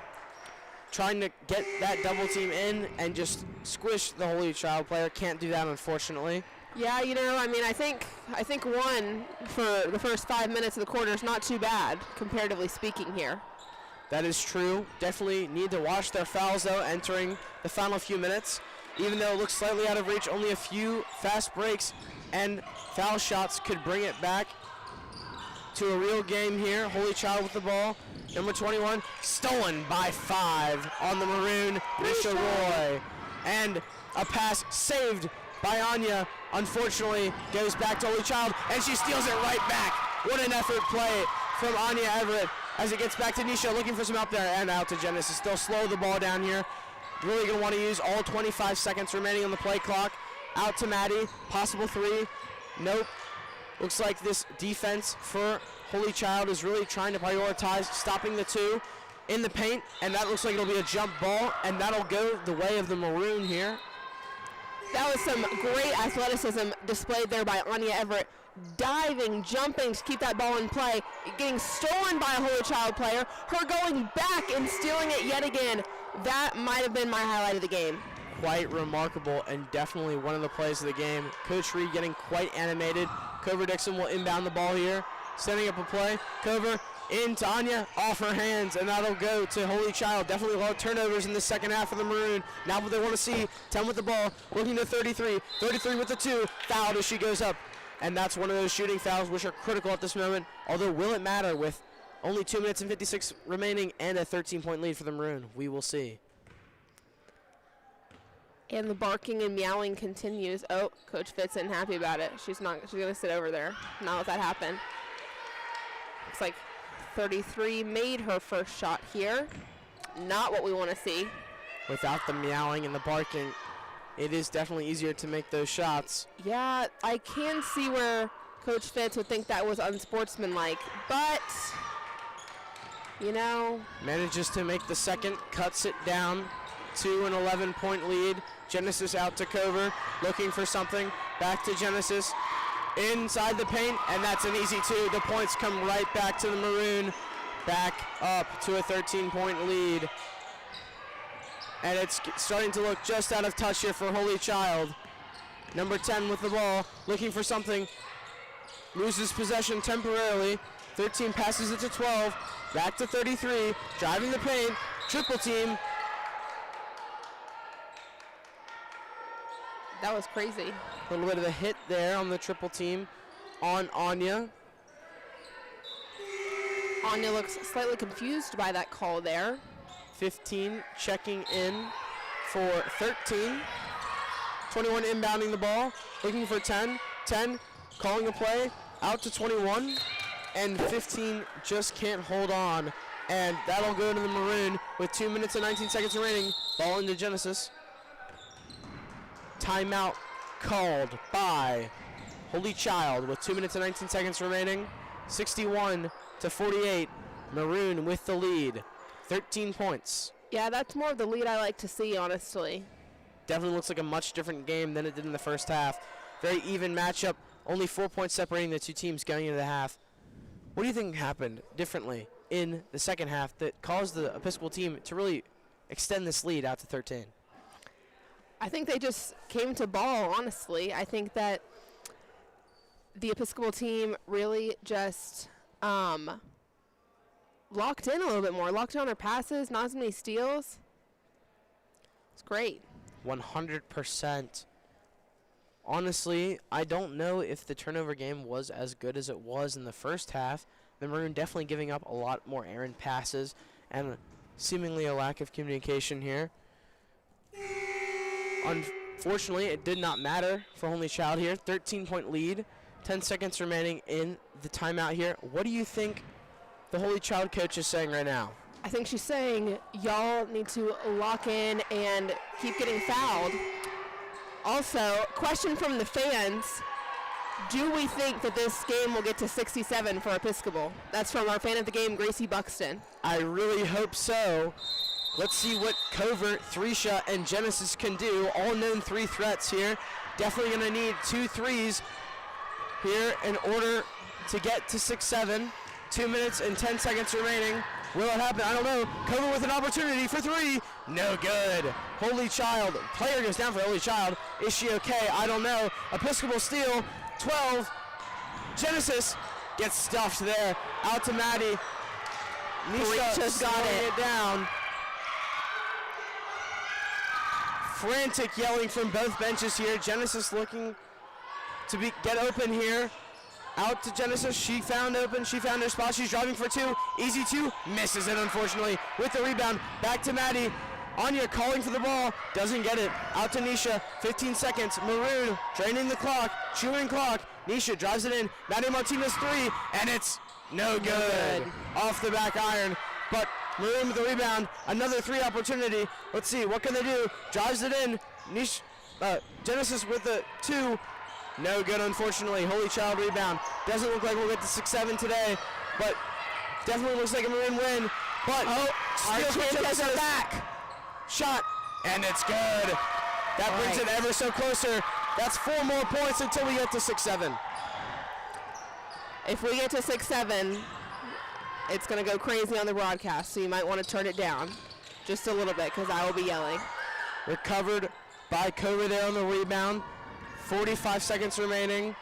Trying to get that double team in and just squish the Holy Child player. Can't do that, unfortunately. Yeah, you know, I mean, I think 1 for the first 5 minutes of the quarter is not too bad, comparatively speaking here. That is true. Definitely need to watch their fouls, though, entering the final few minutes. Even though it looks slightly out of reach, only a few fast breaks and foul shots could bring it back to a real game here. Holy Child with the ball. Number 21, stolen by 5 on the Maroon, Nisha Roy. And a pass saved by Anya. Unfortunately, goes back to Holy Child, and she steals it right back. What an effort play from Anya Everett as it gets back to Nisha, looking for some help there, and out to Genesis. Still slow the ball down here. Really going to want to use all 25 seconds remaining on the play clock. Out to Maddie, possible 3. Nope. Looks like this defense for Holy Child is really trying to prioritize stopping the 2 in the paint, and that looks like it'll be a jump ball, and that'll go the way of the Maroon here. That was some great athleticism displayed there by Anya Everett. Diving, jumping to keep that ball in play, getting stolen by a Holy Child player, her going back and stealing it yet again. That might have been my highlight of the game. Quite remarkable and definitely one of the plays of the game. Coach Reed getting quite animated. Cover Dixon will inbound the ball here, setting up a play. Cover into Anya, off her hands, and that'll go to Holy Child. Definitely a lot of turnovers in the second half of the Maroon. Now what they want to see, 10 with the ball, looking to 33. 33 with the 2, fouled as she goes up. And that's one of those shooting fouls which are critical at this moment. Although, will it matter with only 2 minutes and 56 remaining and a 13-point lead for the Maroon? We will see. And the barking and meowing continues. Oh, Coach Fitz isn't happy about it. She's going to sit over there. Not let that happen. Looks like 33 made her first shot here. Not what we want to see. Without the meowing and the barking, it is definitely easier to make those shots. Yeah, I can see where Coach Fitz would think that was unsportsmanlike, but, you know. Manages to make the second, cuts it down to an 11-point lead. Genesis out to Cover, looking for something. Back to Genesis, inside the paint, and that's an easy 2. The points come right back to the Maroon, back up to a 13-point lead. And it's starting to look just out of touch here for Holy Child. Number 10 with the ball, looking for something. Loses possession temporarily. 13 passes it to 12. Back to 33. Driving the paint. Triple team. That was crazy. A little bit of a hit there on the triple team on Anya. Anya looks slightly confused by that call there. 15 checking in for 13. 21 inbounding the ball, looking for 10. 10 calling a play, out to 21. And 15 just can't hold on. And that'll go to the Maroon with 2 minutes and 19 seconds remaining. Ball into Genesis. Timeout called by Holy Child with 2 minutes and 19 seconds remaining. 61-48. Maroon with the lead. 13 points. Yeah, that's more of the lead I like to see, honestly. Definitely looks like a much different game than it did in the first half. Very even matchup. Only 4 points separating the two teams going into the half. What do you think happened differently in the second half that caused the Episcopal team to really extend this lead out to 13? I think they just came to ball, honestly. I think that the Episcopal team really just locked in a little bit more. Locked on their passes, not as many steals. It's great. 100%. Honestly, I don't know if the turnover game was as good as it was in the first half. The Maroon definitely giving up a lot more errant passes and seemingly a lack of communication here. Fortunately, it did not matter for Holy Child here. 13-point lead, 10 seconds remaining in the timeout here. What do you think the Holy Child coach is saying right now? I think she's saying y'all need to lock in and keep getting fouled. Also, question from the fans. Do we think that this game will get to 67 for Episcopal? That's from our fan of the game, Gracie Buxton. I really hope so. Let's see what Covert, Thresha, and Genesis can do. All known 3 threats here. Definitely going to need 2 threes here in order to get to 6-7. 2 minutes and 10 seconds remaining. Will it happen? I don't know. Covert with an opportunity for 3. No good. Holy Child. Player goes down for Holy Child. Is she okay? I don't know. Episcopal steal. 12. Genesis gets stuffed there. Out to Maddie. Nisha just got it down. Frantic yelling from both benches here. Genesis looking to get open here. Out to Genesis. She found open. She found her spot. She's driving for 2. Easy 2. Misses it, unfortunately. With the rebound. Back to Maddie. Anya calling for the ball. Doesn't get it. Out to Nisha. 15 seconds. Maroon draining the clock. Chewing clock. Nisha drives it in. Maddie Martinez 3. And it's no good. Off the back iron. But Maroon with the rebound. Another 3 opportunity. Let's see. What can they do? Drives it in. Genesis with the 2. No good, unfortunately. Holy Child rebound. Doesn't look like we'll get to 6-7 today, but definitely looks like a Maroon win. But steal for Genesis. Back. Shot, and it's good. That brings it ever so closer. That's 4 more points until we get to 6-7. If we get to 6-7, it's going to go crazy on the broadcast, so you might want to turn it down just a little bit because I will be yelling. Recovered by Kobe there on the rebound. 45 seconds remaining.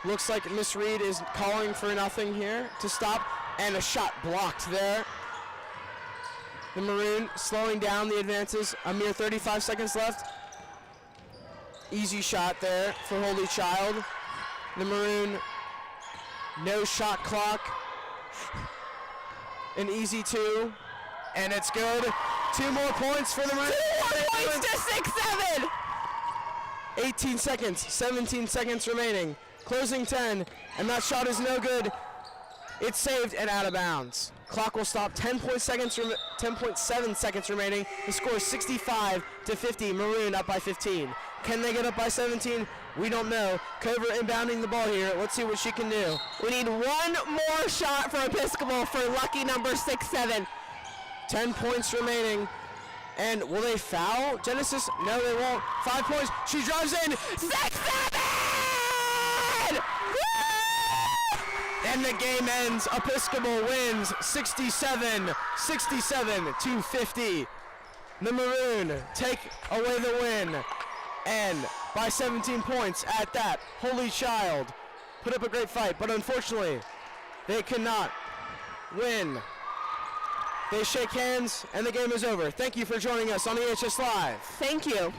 Looks like Miss Reed is calling for nothing here to stop, and a shot blocked there. The Maroon slowing down the advances. A mere 35 seconds left. Easy shot there for Holy Child. The Maroon, no shot clock. An easy 2, and it's good. 2 more points for the Maroon. 2 more points to 6-7. 18 seconds, 17 seconds remaining. Closing 10, and that shot is no good. It's saved and out of bounds. Clock will stop. 10.7 seconds remaining. The score is 65-50. Maroon up by 15. Can they get up by 17? We don't know. Covert inbounding the ball here. Let's see what she can do. We need 1 more shot for Episcopal for lucky number 6-7. 10 points remaining. And will they foul Genesis? No, they won't. 5 points. She drives in. 6-7! And the game ends. Episcopal wins 67-50. The Maroon take away the win. And by 17 points at that, Holy Child put up a great fight, but unfortunately, they could not win. They shake hands, and the game is over. Thank you for joining us on EHS Live. Thank you.